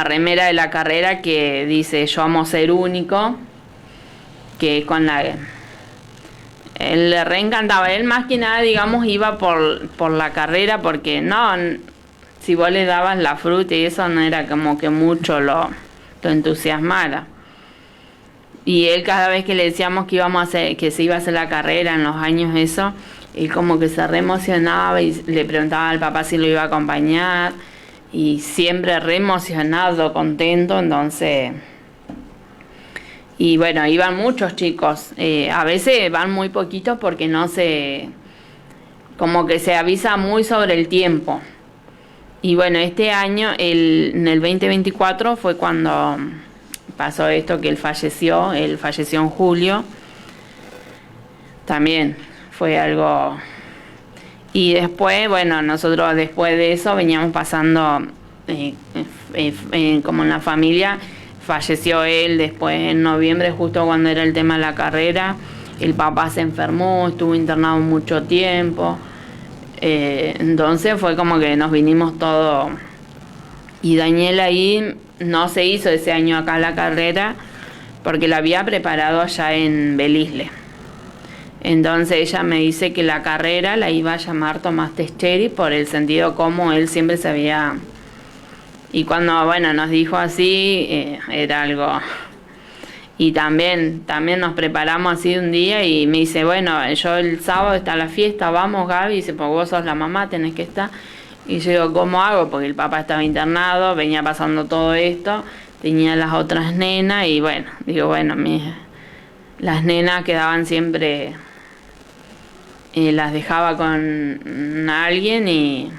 remera de la carrera que dice yo amo ser único, que él le reencantaba. Él más que nada, digamos, iba por la carrera porque no, si vos le dabas la fruta y eso no era como que mucho lo entusiasmara. Y él cada vez que le decíamos que que se iba a hacer la carrera en los años eso, él como que se re emocionaba y le preguntaba al papá si lo iba a acompañar y siempre re emocionado, contento, entonces. Y bueno, iban muchos chicos, a veces van muy poquitos porque como que se avisa muy sobre el tiempo. Y bueno, este año, en el 2024 fue cuando pasó esto, que él falleció en julio. También fue algo. Y después, bueno, nosotros después de eso veníamos pasando, como en la familia, falleció él después en noviembre, justo cuando era el tema de la carrera. El papá se enfermó, estuvo internado mucho tiempo. Entonces fue como que nos vinimos todos. Y Daniela ahí no se hizo ese año acá la carrera porque la había preparado allá en Belisle. Entonces ella me dice que la carrera la iba a llamar Tomás Tescheri por el sentido como él siempre se había. Y cuando, bueno, nos dijo así, era algo. Y también nos preparamos así un día y me dice, bueno, yo el sábado está la fiesta, vamos Gaby, y dice, pues vos sos la mamá, tenés que estar. Y yo digo, ¿cómo hago? Porque el papá estaba internado, venía pasando todo esto, tenía las otras nenas y bueno, digo, bueno, las nenas quedaban siempre, las dejaba con alguien y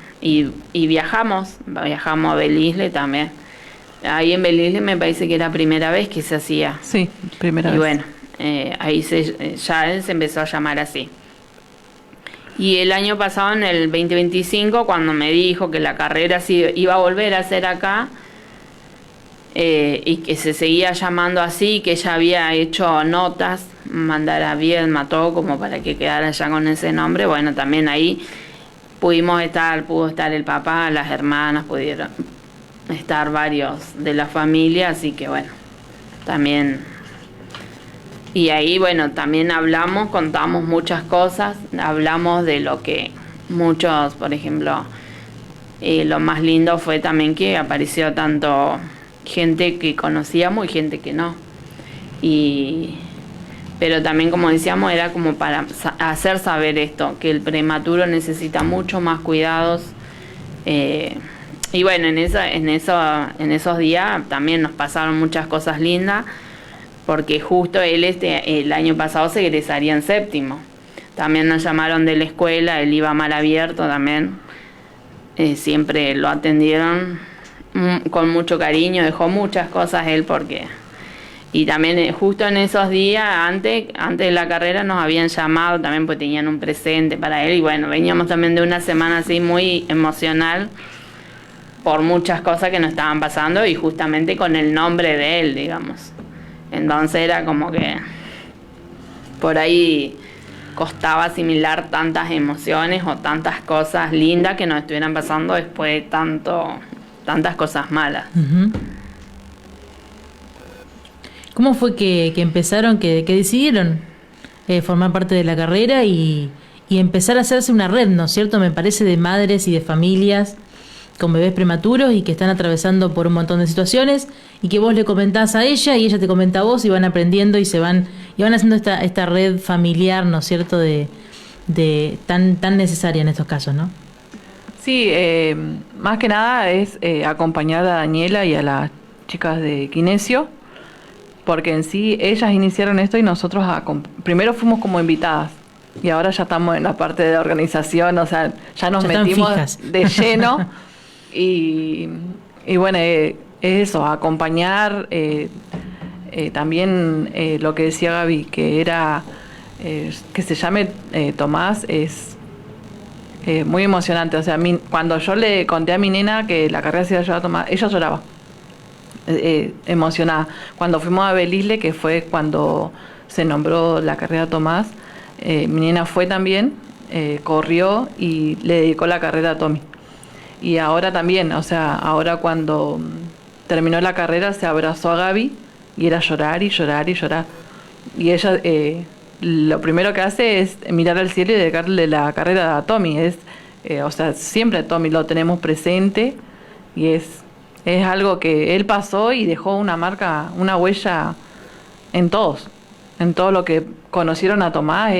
viajamos a Belisle también. Ahí en Belisle me parece que era primera vez que se hacía. Sí, primera vez. Y bueno, ahí ya se empezó a llamar así. Y el año pasado, en el 2025, cuando me dijo que la carrera sí iba a volver a ser acá, y que se seguía llamando así, que ella había hecho notas, mandar a Viedma, todo como para que quedara ya con ese nombre, bueno, también ahí pudo estar el papá, las hermanas, pudieron estar varios de la familia, así que bueno, también. Y ahí, bueno, también contamos muchas cosas, hablamos de lo que muchos, por ejemplo, lo más lindo fue también que apareció tanto gente que conocíamos y gente que no. Pero también, como decíamos, era como para hacer saber esto, que el prematuro necesita mucho más cuidados. Y bueno, en esos días también nos pasaron muchas cosas lindas, porque justo él el año pasado se egresaría en séptimo. También nos llamaron de la escuela, él iba mal abierto también. Siempre lo atendieron con mucho cariño, dejó muchas cosas él porque... Y también justo en esos días, antes de la carrera, nos habían llamado también porque tenían un presente para él. Y bueno, veníamos también de una semana así muy emocional por muchas cosas que nos estaban pasando y justamente con el nombre de él, digamos. Entonces era como que por ahí costaba asimilar tantas emociones o tantas cosas lindas que nos estuvieran pasando después de tantas cosas malas. Uh-huh. ¿Cómo fue que empezaron, que decidieron formar parte de la carrera y empezar a hacerse una red, ¿no es cierto? Me parece, de madres y de familias con bebés prematuros y que están atravesando por un montón de situaciones y que vos le comentás a ella y ella te comenta a vos y van aprendiendo y van haciendo esta red familiar, ¿no es cierto? De tan necesaria en estos casos, ¿no? Sí, más que nada es acompañar a Daniela y a las chicas de Kinesio, porque en sí ellas iniciaron esto y nosotros primero fuimos como invitadas y ahora ya estamos en la parte de organización, o sea, ya nos metimos de lleno y bueno, es eso, acompañar, también lo que decía Gaby, que era que se llame Tomás, es muy emocionante. O sea, cuando yo le conté a mi nena que la carrera se iba a llevar a Tomás, ella lloraba. Emocionada. Cuando fuimos a Belisle, que fue cuando se nombró la carrera Tomás, mi nena fue también, corrió y le dedicó la carrera a Tommy. Y ahora también, o sea, ahora cuando terminó la carrera se abrazó a Gaby y era llorar y llorar y llorar. Y ella lo primero que hace es mirar al cielo y dedicarle la carrera a Tommy. O sea, siempre a Tommy lo tenemos presente y es algo que él pasó y dejó una marca, una huella en todos. En todo lo que conocieron a Tomás,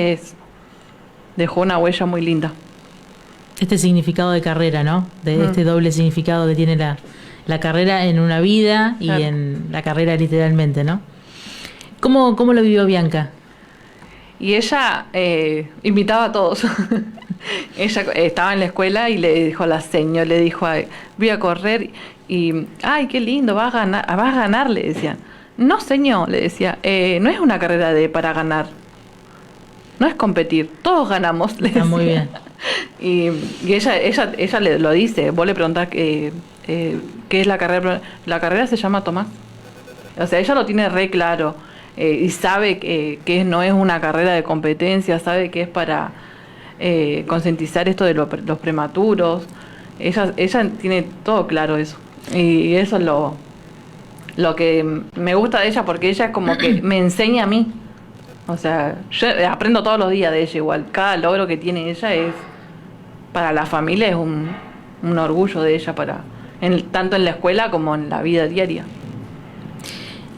dejó una huella muy linda. Este significado de carrera, ¿no? Este doble significado que tiene la carrera en una vida y en la carrera literalmente, ¿no? ¿Cómo lo vivió Bianca? Y ella invitaba a todos. Ella estaba en la escuela y le dijo a la señora, le dijo, voy a correr y, ay, qué lindo, vas a ganar, le decían. No, señor, le decía, no es una carrera para ganar, no es competir, todos ganamos, le decía. Está muy bien. Y ella le lo dice, vos le preguntás qué es la carrera se llama Tomás. O sea, ella lo tiene re claro y sabe que no es una carrera de competencia, sabe que es para concientizar esto de los prematuros. Ella tiene todo claro eso. Y eso es lo que me gusta de ella, porque ella es como que me enseña a mí. O sea, yo aprendo todos los días de ella igual. Cada logro que tiene ella es, para la familia, es un orgullo de ella, tanto en la escuela como en la vida diaria.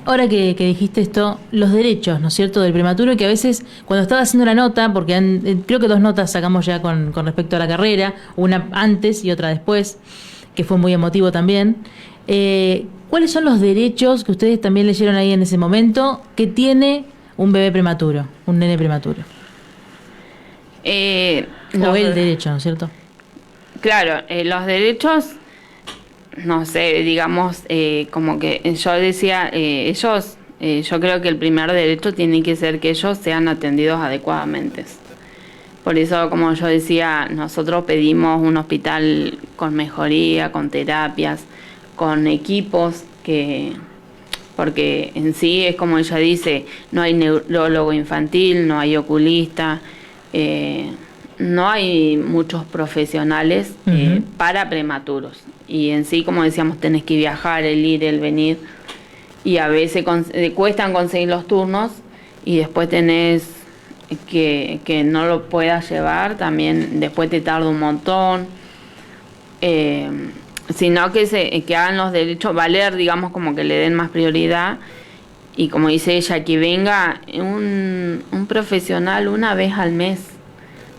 Ahora que dijiste esto, los derechos, ¿no es cierto?, del prematuro, que a veces, cuando estaba haciendo la nota, porque creo que 2 notas sacamos ya con respecto a la carrera, una antes y otra después, que fue muy emotivo también. ¿Cuáles son los derechos que ustedes también leyeron ahí en ese momento que tiene un bebé prematuro, un nene prematuro? O el derecho, ¿no es cierto? Claro, los derechos, no sé, digamos, como que yo decía, ellos, yo creo que el primer derecho tiene que ser que ellos sean atendidos adecuadamente. Por eso, como yo decía, nosotros pedimos un hospital con mejoría, con terapias, con equipos, porque en sí es como ella dice, no hay neurólogo infantil, no hay oculista, no hay muchos profesionales para prematuros. Y en sí, como decíamos, tenés que viajar, el ir, el venir. Y a veces cuestan conseguir los turnos y después tenés que no lo puedas llevar, también después te tarda un montón. Sino que hagan los derechos valer, digamos, como que le den más prioridad. Y como dice ella, que venga un profesional una vez al mes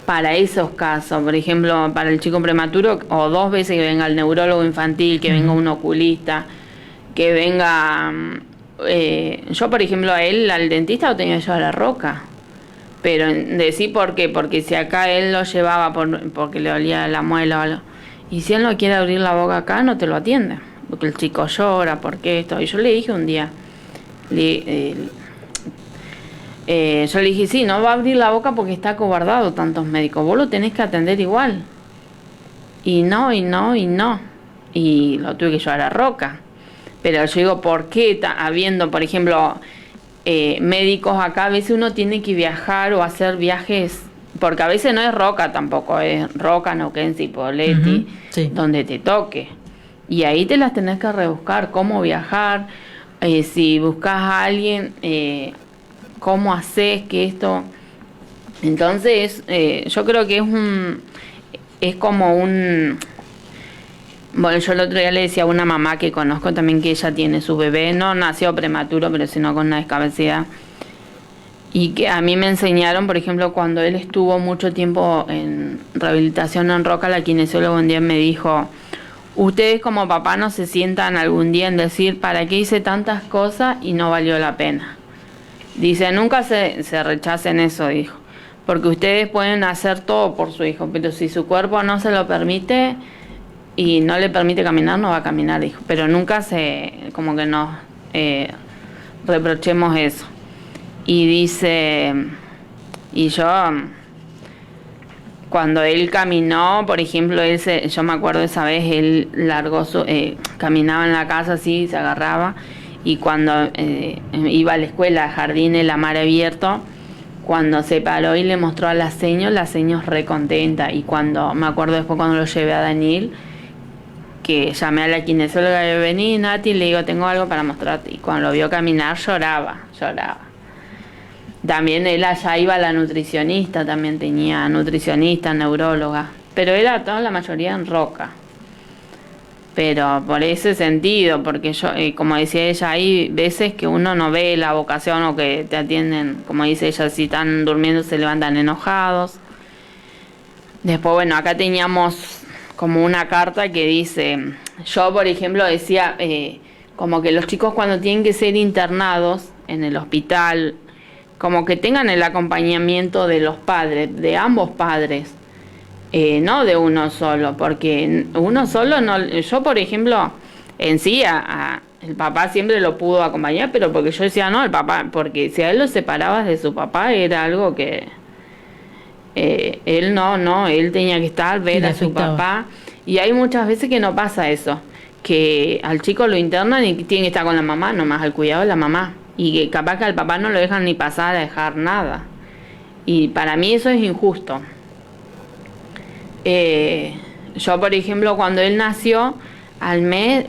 para esos casos. Por ejemplo, para el chico prematuro, o 2 veces que venga el neurólogo infantil, que venga un oculista, que venga... yo, por ejemplo, a él, al dentista, lo tenía que llevar a Roca. Pero decir por qué, porque si acá él lo llevaba porque le olía la muela o algo, y si él no quiere abrir la boca acá, no te lo atiende, porque el chico llora, porque esto. Y yo le dije un día, yo le dije, sí, no va a abrir la boca porque está acobardado tantos médicos, vos lo tenés que atender igual. Y no, y lo tuve que llevar a Roca. Pero yo digo, ¿por qué habiendo, por ejemplo, médicos acá? A veces uno tiene que viajar o hacer viajes, porque a veces no es Roca tampoco, es Roca, Neuquén, Cipolletti, sí, donde te toque. Y ahí te las tenés que rebuscar, cómo viajar, si buscas a alguien, cómo haces que esto... Entonces, yo creo que es como un... Bueno, yo el otro día le decía a una mamá que conozco también que ella tiene su bebé, no nació prematuro, pero sino con una discapacidad. Y que a mí me enseñaron, por ejemplo, cuando él estuvo mucho tiempo en rehabilitación en Roca, la kinesióloga un día me dijo, ustedes como papá no se sientan algún día en decir, ¿para qué hice tantas cosas y no valió la pena? Dice, nunca se rechacen eso, dijo, porque ustedes pueden hacer todo por su hijo, pero si su cuerpo no se lo permite y no le permite caminar, no va a caminar, dijo. Pero nunca como que nos reprochemos eso. Y dice, y yo, cuando él caminó, por ejemplo, yo me acuerdo esa vez, él caminaba en la casa así, se agarraba, y cuando iba a la escuela, jardines, la mar abierto, cuando se paró y le mostró a la seño re contenta. Y cuando, me acuerdo después cuando lo llevé a Daniel, que llamé a la kinesióloga y vení, Nati, le digo, tengo algo para mostrarte. Y cuando lo vio caminar, lloraba. También él allá iba a la nutricionista, también tenía nutricionista, neuróloga, pero era toda la mayoría en Roca. Pero por ese sentido, porque yo, como decía ella, hay veces que uno no ve la vocación o que te atienden, como dice ella, si están durmiendo se levantan enojados. Después, bueno, acá teníamos como una carta que dice, yo por ejemplo decía, como que los chicos cuando tienen que ser internados en el hospital, como que tengan el acompañamiento de los padres, de ambos padres, no de uno solo, porque uno solo no. Yo por ejemplo, en sí el papá siempre lo pudo acompañar, pero porque yo decía no, el papá, porque si a él lo separabas de su papá era algo que él él tenía que estar, ver a su papá, y hay muchas veces que no pasa eso, que al chico lo internan y tiene que estar con la mamá, nomás al cuidado de la mamá, y que capaz que al papá no lo dejan ni pasar a dejar nada, y para mí eso es injusto. Yo por ejemplo cuando él nació, al mes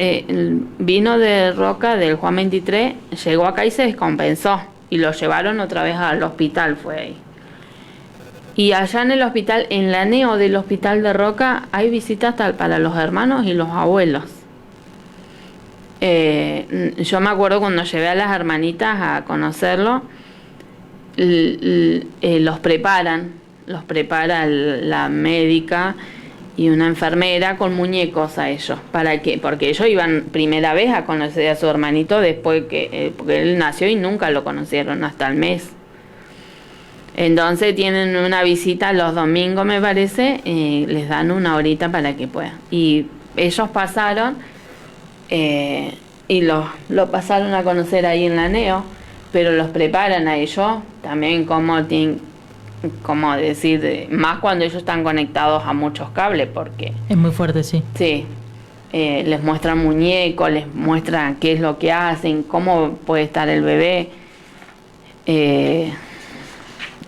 vino de Roca, del Juan 23, llegó acá y se descompensó, y lo llevaron otra vez al hospital, fue ahí. Y allá en el hospital, en la neo del hospital de Roca, hay visitas para los hermanos y los abuelos. Yo me acuerdo cuando llevé a las hermanitas a conocerlo, los prepara la médica y una enfermera con muñecos a ellos. Porque ellos iban primera vez a conocer a su hermanito después porque él nació y nunca lo conocieron hasta el mes. Entonces tienen una visita los domingos, me parece, les dan 1 horita para que puedan. Y ellos pasaron y lo pasaron a conocer ahí en la neo, pero los preparan a ellos también como decir, más cuando ellos están conectados a muchos cables, porque... Es muy fuerte, sí. Sí, les muestran muñecos, les muestran qué es lo que hacen, cómo puede estar el bebé.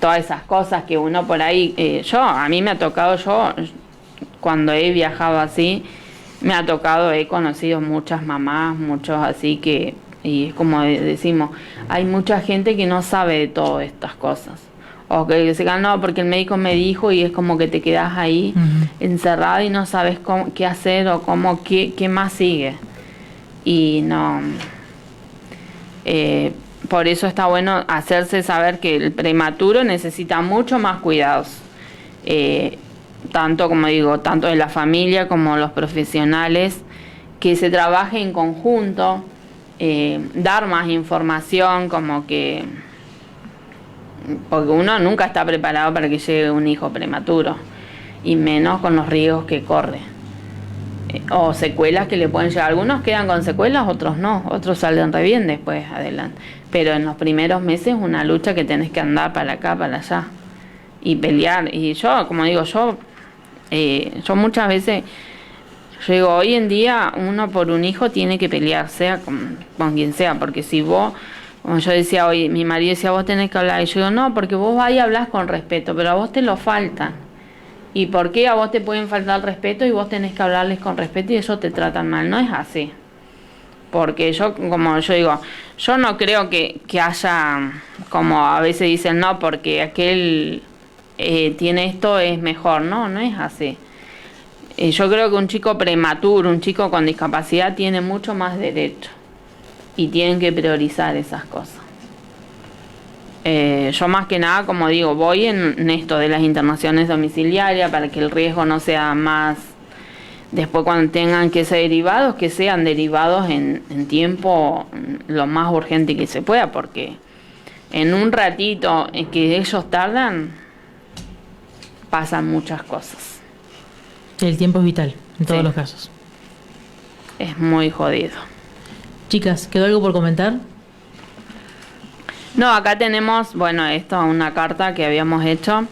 todas esas cosas que uno por ahí, a mí me ha tocado, cuando he viajado así, me ha tocado, he conocido muchas mamás, muchos así que, y es como decimos, hay mucha gente que no sabe de todas estas cosas. O que se no, porque el médico me dijo, y es como que te quedas ahí encerrada y no sabes qué hacer o qué más sigue. Y no, por eso está bueno hacerse saber que el prematuro necesita mucho más cuidados. Tanto, como digo, tanto de la familia como los profesionales, que se trabaje en conjunto, dar más información, como que... Porque uno nunca está preparado para que llegue un hijo prematuro, y menos con los riesgos que corre. O secuelas que le pueden llegar. Algunos quedan con secuelas, otros no, otros salen re bien después adelante. Pero en los primeros meses es una lucha que tenés que andar para acá, para allá, y pelear. Y yo, como digo, yo muchas veces, yo digo, hoy en día uno por un hijo tiene que pelear, sea con quien sea, porque si vos... Como yo decía hoy, mi marido decía, vos tenés que hablar. Y yo digo, no, porque vos ahí hablás con respeto, pero a vos te lo faltan. ¿Y por qué a vos te pueden faltar el respeto y vos tenés que hablarles con respeto y ellos te tratan mal? No es así. Porque como yo digo, yo no creo que haya, como a veces dicen, no, porque aquel tiene esto, es mejor. No, no es así. Yo creo que un chico prematuro, un chico con discapacidad, tiene mucho más derecho. Y tienen que priorizar esas cosas. Yo más que nada, como digo, voy en esto de las internaciones domiciliarias para que el riesgo no sea más, después cuando tengan que ser derivados, que sean derivados en tiempo lo más urgente que se pueda, porque en un ratito en que ellos tardan, pasan muchas cosas. El tiempo es vital, en todos los casos. Es muy jodido. Chicas, ¿quedó algo por comentar? No, acá tenemos, bueno, una carta que habíamos hecho,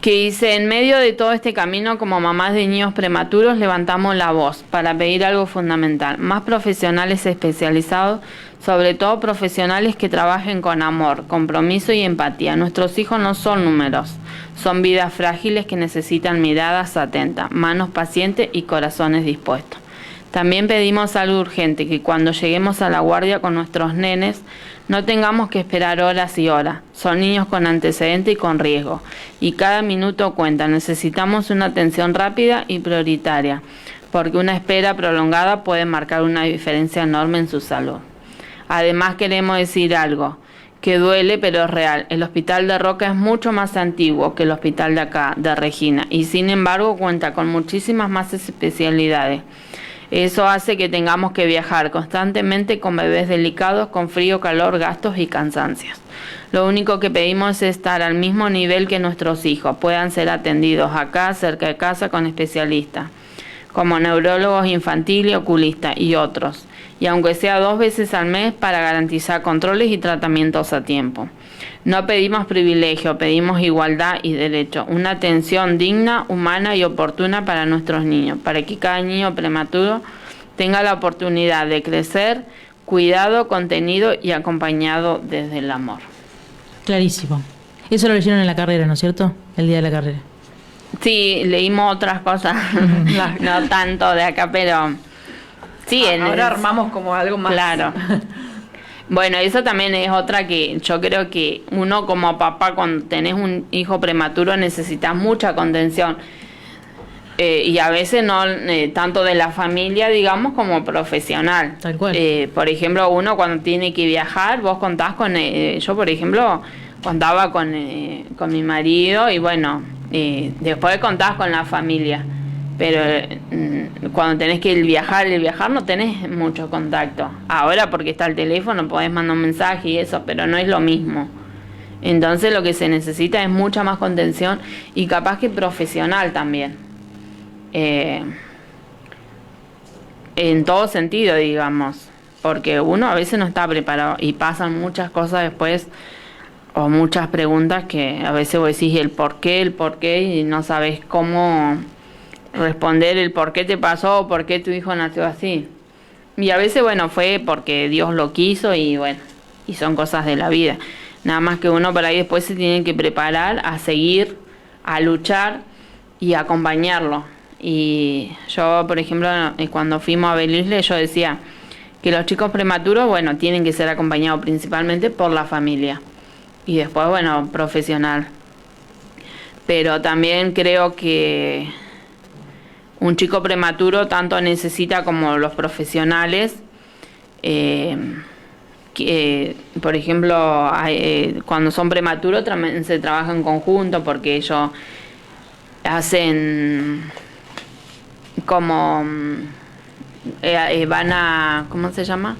que dice, en medio de todo este camino, como mamás de niños prematuros, levantamos la voz para pedir algo fundamental, más profesionales especializados, sobre todo profesionales que trabajen con amor, compromiso y empatía. Nuestros hijos no son números, son vidas frágiles que necesitan miradas atentas, manos pacientes y corazones dispuestos. También pedimos algo urgente, que cuando lleguemos a la guardia con nuestros nenes no tengamos que esperar horas y horas. Son niños con antecedentes y con riesgo, y cada minuto cuenta. Necesitamos una atención rápida y prioritaria, porque una espera prolongada puede marcar una diferencia enorme en su salud. Además, queremos decir algo que duele, pero es real. El hospital de Roca es mucho más antiguo que el hospital de acá, de Regina, y sin embargo cuenta con muchísimas más especialidades. Eso hace que tengamos que viajar constantemente con bebés delicados, con frío, calor, gastos y cansancios. Lo único que pedimos es estar al mismo nivel que nuestros hijos, puedan ser atendidos acá, cerca de casa, con especialistas, como neurólogos infantiles, oculistas y otros, y aunque sea 2 veces al mes para garantizar controles y tratamientos a tiempo. No pedimos privilegio, pedimos igualdad y derecho, una atención digna, humana y oportuna para nuestros niños, para que cada niño prematuro tenga la oportunidad de crecer, cuidado, contenido y acompañado desde el amor. Clarísimo. Eso lo leyeron en la carrera, ¿no es cierto? El día de la carrera. Sí, leímos otras cosas, no tanto de acá, pero sí. Ahora armamos como algo más. Claro. Bueno, eso también es otra que yo creo que uno como papá, cuando tenés un hijo prematuro, necesitas mucha contención. Y a veces no tanto de la familia, digamos, como profesional. Tal cual. Por ejemplo, uno cuando tiene que viajar, vos contás con... yo, por ejemplo, contaba con mi marido y bueno, después contás con la familia. Pero cuando tenés que el viajar no tenés mucho contacto. Ahora porque está el teléfono, podés mandar un mensaje y eso, pero no es lo mismo. Entonces lo que se necesita es mucha más contención y capaz que profesional también. En todo sentido, digamos. Porque uno a veces no está preparado y pasan muchas cosas después o muchas preguntas que a veces vos decís el por qué y no sabes cómo responder el por qué te pasó o por qué tu hijo nació así. Y a veces, bueno, fue porque Dios lo quiso y bueno, y son cosas de la vida. Nada más que uno por ahí después se tiene que preparar a seguir, a luchar y a acompañarlo. Y yo, por ejemplo, cuando fuimos a Belle-Isle, yo decía que los chicos prematuros, bueno, tienen que ser acompañados principalmente por la familia. Y después, bueno, profesional. Pero también creo que un chico prematuro tanto necesita como los profesionales. Por ejemplo, cuando son prematuros también se trabaja en conjunto porque ellos hacen como van a, ¿cómo se llama?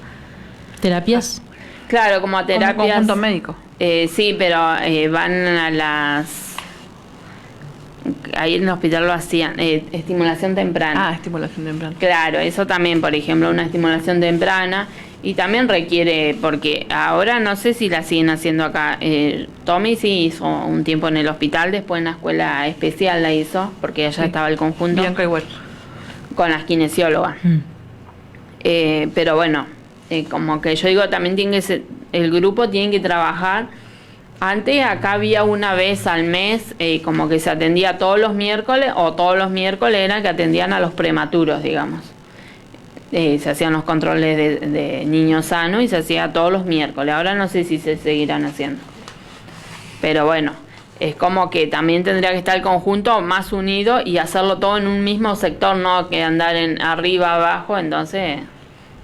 ¿Terapias? Claro, como a terapias. Como conjunto médico. Sí, pero van a las... Ahí en el hospital lo hacían, estimulación temprana. Ah, estimulación temprana. Claro, eso también, por ejemplo, una estimulación temprana. Y también requiere, porque ahora no sé si la siguen haciendo acá. Tommy sí hizo un tiempo en el hospital, después en la escuela especial la hizo, porque allá estaba el conjunto. Bianca igual. Con las kinesiólogas. Pero bueno, como que yo digo, también tiene que ser, el grupo tiene que trabajar. Antes acá había una vez al mes, como que se atendía todos los miércoles, o todos los miércoles era que atendían a los prematuros, digamos. Se hacían los controles de niños sanos y se hacía todos los miércoles. Ahora no sé si se seguirán haciendo. Pero bueno, es como que también tendría que estar el conjunto más unido y hacerlo todo en un mismo sector, no que andar en arriba, abajo. Entonces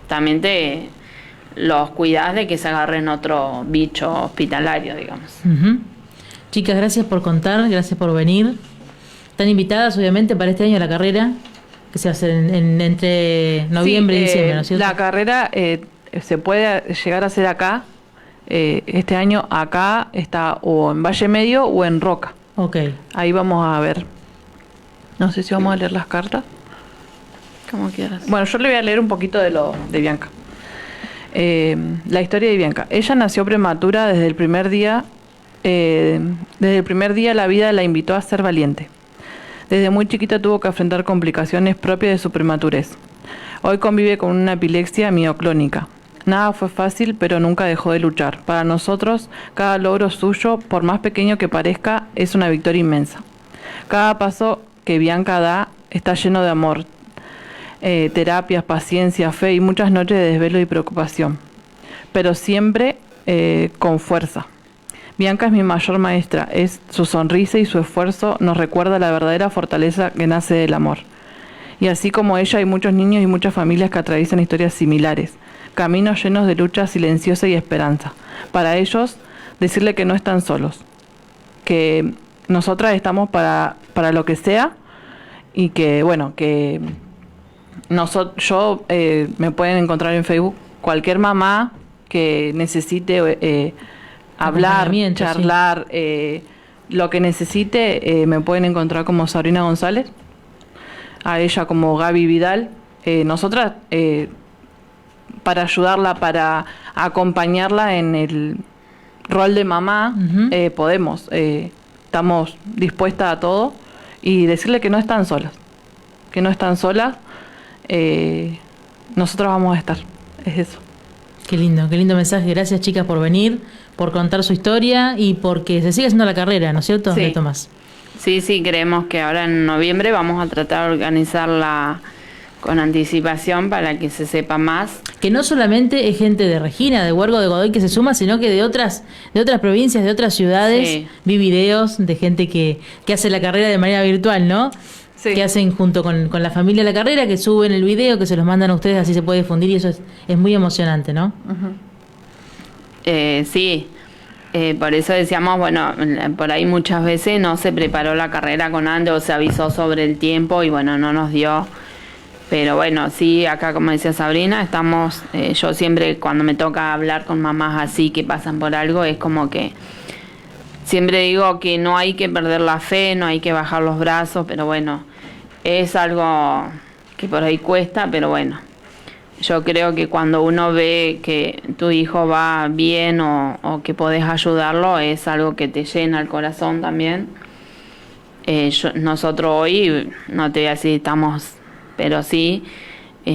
también los cuidás de que se agarren otro bicho hospitalario, digamos. Chicas, gracias por contar, gracias por venir. Están invitadas obviamente para este año a la carrera que se hace entre noviembre y diciembre, ¿no es cierto? La carrera se puede llegar a hacer acá. Este año acá está o en Valle Medio o en Roca. Okay. Ahí vamos a ver. No sé si vamos a leer las cartas. Como quieras. Bueno, yo le voy a leer un poquito de Bianca. La historia de Bianca. Ella nació prematura desde el primer día. Desde el primer día la vida la invitó a ser valiente. Desde muy chiquita tuvo que afrontar complicaciones propias de su prematurez. Hoy convive con una epilepsia mioclónica. Nada fue fácil, pero nunca dejó de luchar. Para nosotros, cada logro suyo, por más pequeño que parezca, es una victoria inmensa. Cada paso que Bianca da está lleno de amor, terapias, paciencia, fe y muchas noches de desvelo y preocupación. Pero siempre con fuerza. Bianca es mi mayor maestra. Su sonrisa y su esfuerzo nos recuerda la verdadera fortaleza que nace del amor. Y así como ella, hay muchos niños y muchas familias que atraviesan historias similares. Caminos llenos de lucha silenciosa y esperanza. Para ellos, decirle que no están solos, que nosotras estamos para lo que sea y que, bueno, que me pueden encontrar en Facebook, cualquier mamá que necesite hablar, charlar, lo que necesite, me pueden encontrar como Sabrina González, a ella como Gaby Vidal. Nosotras... para ayudarla, para acompañarla en el rol de mamá, podemos, estamos dispuestas a todo y decirle que no están solas, nosotros vamos a estar, es eso. Qué lindo mensaje, gracias chicas por venir, por contar su historia y porque se sigue haciendo la carrera, ¿no es cierto? Sí. De Tomás. Sí, creemos que ahora en noviembre vamos a tratar de organizarla con anticipación para que se sepa más. Que no solamente es gente de Regina, de Huergo, de Godoy que se suma, sino que de otras provincias, de otras ciudades. Sí. Vi videos de gente que hace la carrera de manera virtual, ¿no? Sí. Que hacen junto con la familia la carrera, que suben el video, que se los mandan a ustedes, así se puede difundir y eso es muy emocionante, ¿no? Sí, por eso decíamos, bueno, por ahí muchas veces no se preparó la carrera con antes o se avisó sobre el tiempo y bueno, no nos dio. Pero bueno, sí, acá como decía Sabrina, estamos, yo siempre cuando me toca hablar con mamás así que pasan por algo, es como que siempre digo que no hay que perder la fe, no hay que bajar los brazos, pero bueno, es algo que por ahí cuesta, pero bueno, yo creo que cuando uno ve que tu hijo va bien o que podés ayudarlo, es algo que te llena el corazón también. Nosotros hoy, no te voy a decir estamos... pero sí,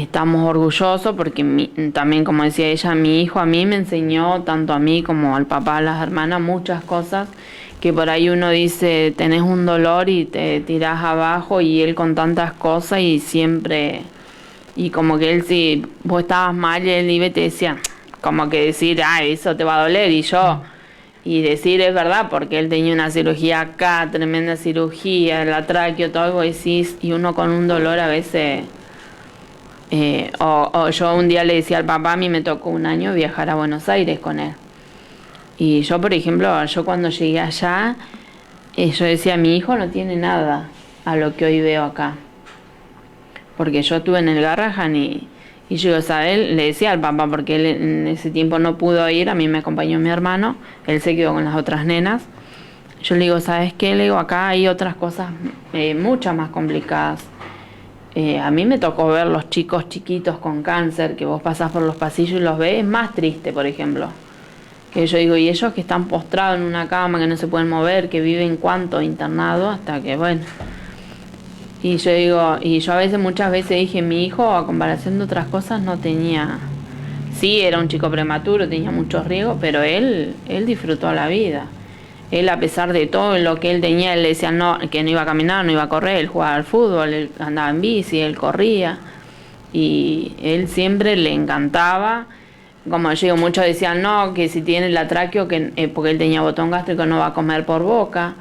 estamos orgullosos porque también, como decía ella, mi hijo a mí me enseñó, tanto a mí como al papá, a las hermanas, muchas cosas que por ahí uno dice, tenés un dolor y te tirás abajo, y él con tantas cosas y siempre, y como que él, si vos estabas mal, él iba y te decía, como que decir, eso te va a doler, y decir es verdad, porque él tenía una cirugía acá, tremenda cirugía, la tráqueo, todo, y vos decís, y uno con un dolor a veces, o yo un día le decía al papá, a mí me tocó un año viajar a Buenos Aires con él. Y yo, por ejemplo, yo cuando llegué allá, yo decía, mi hijo no tiene nada a lo que hoy veo acá. Porque yo estuve en el Garrahan y yo, ¿sabes? Le decía al papá, porque él en ese tiempo no pudo ir, a mí me acompañó mi hermano, él se quedó con las otras nenas. Yo le digo, ¿sabes qué? Le digo, acá hay otras cosas muchas más complicadas. A mí me tocó ver los chicos chiquitos con cáncer, que vos pasás por los pasillos y los ves, es más triste, por ejemplo. Que yo digo, y ellos que están postrados en una cama, que no se pueden mover, que viven cuánto internado, hasta que, bueno. Y yo digo, y yo a veces, muchas veces dije, mi hijo, a comparación de otras cosas, no tenía... Sí, era un chico prematuro, tenía muchos riesgos, pero él disfrutó la vida. Él, a pesar de todo lo que él tenía, él le decía no, que no iba a caminar, no iba a correr, él jugaba al fútbol, él andaba en bici, él corría. Y él siempre le encantaba. Como yo digo, muchos decían no, que si tiene la tráqueo, que porque él tenía botón gástrico, no va a comer por boca.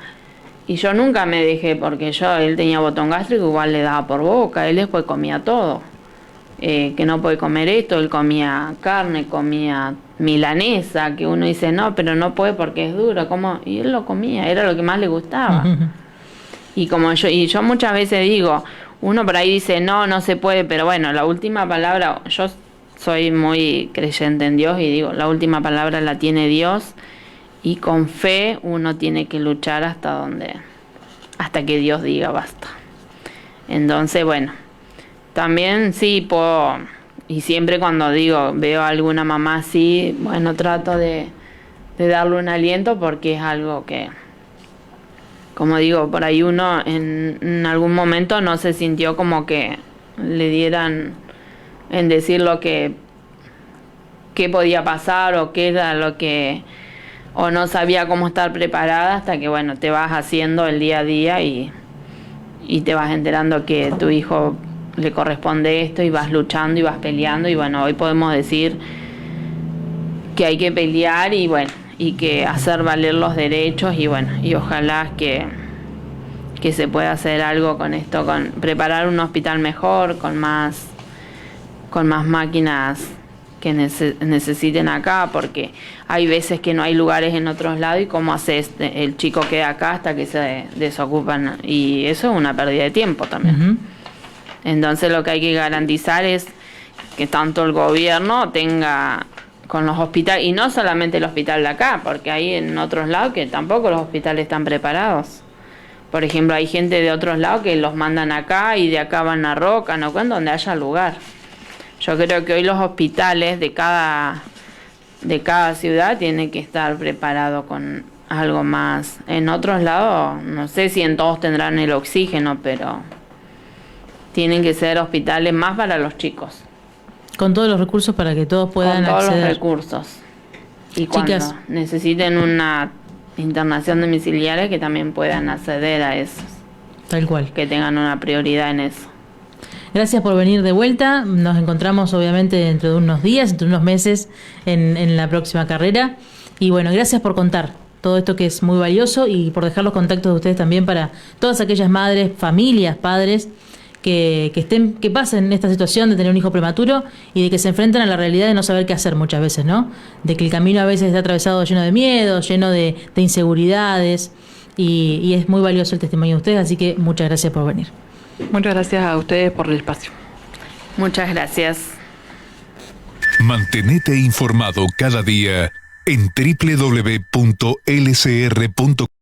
Y yo nunca me dejé, porque él tenía botón gástrico, igual le daba por boca, él después comía todo. Que no puede comer esto, él comía carne, comía milanesa, que uno dice no, pero no puede porque es duro, y él lo comía, era lo que más le gustaba. Y yo muchas veces digo, uno por ahí dice no se puede, pero bueno, la última palabra, yo soy muy creyente en Dios y digo, la última palabra la tiene Dios, y con fe uno tiene que luchar hasta que Dios diga basta. Entonces, bueno, también sí puedo, y siempre cuando veo a alguna mamá así, bueno, trato de darle un aliento, porque es algo que, como digo, por ahí uno en algún momento no se sintió como que le dieran en decir lo que podía pasar, o qué era lo que, o no sabía cómo estar preparada, hasta que, bueno, te vas haciendo el día a día y te vas enterando que tu hijo le corresponde esto, y vas luchando y vas peleando, y bueno, hoy podemos decir que hay que pelear y bueno, y que hacer valer los derechos, y bueno, y ojalá que se pueda hacer algo con esto, con preparar un hospital mejor, con más máquinas que necesiten acá, porque hay veces que no hay lugares en otros lados, y cómo haces, el chico queda acá hasta que se desocupan, y eso es una pérdida de tiempo también. Uh-huh. Entonces lo que hay que garantizar es que tanto el gobierno tenga con los hospitales, y no solamente el hospital de acá, porque hay en otros lados que tampoco los hospitales están preparados. Por ejemplo, hay gente de otros lados que los mandan acá, y de acá van a Roca, no, donde haya lugar. Yo creo que hoy los hospitales de cada ciudad tienen que estar preparados con algo más. En otros lados, no sé si en todos tendrán el oxígeno, pero tienen que ser hospitales más para los chicos. Con todos los recursos para que todos puedan acceder. Con todos los recursos. Y cuando necesiten una internación domiciliaria, que también puedan acceder a eso. Tal cual. Que tengan una prioridad en eso. Gracias por venir de vuelta. Nos encontramos obviamente dentro de unos días, dentro de unos meses en la próxima carrera. Y bueno, gracias por contar todo esto que es muy valioso, y por dejar los contactos de ustedes también para todas aquellas madres, familias, padres que pasen esta situación de tener un hijo prematuro y de que se enfrentan a la realidad de no saber qué hacer muchas veces, ¿no? De que el camino a veces está atravesado lleno de miedo, lleno de inseguridades, y es muy valioso el testimonio de ustedes, así que muchas gracias por venir. Muchas gracias a ustedes por el espacio. Muchas gracias. Mantenete informado cada día en www.lcr.com.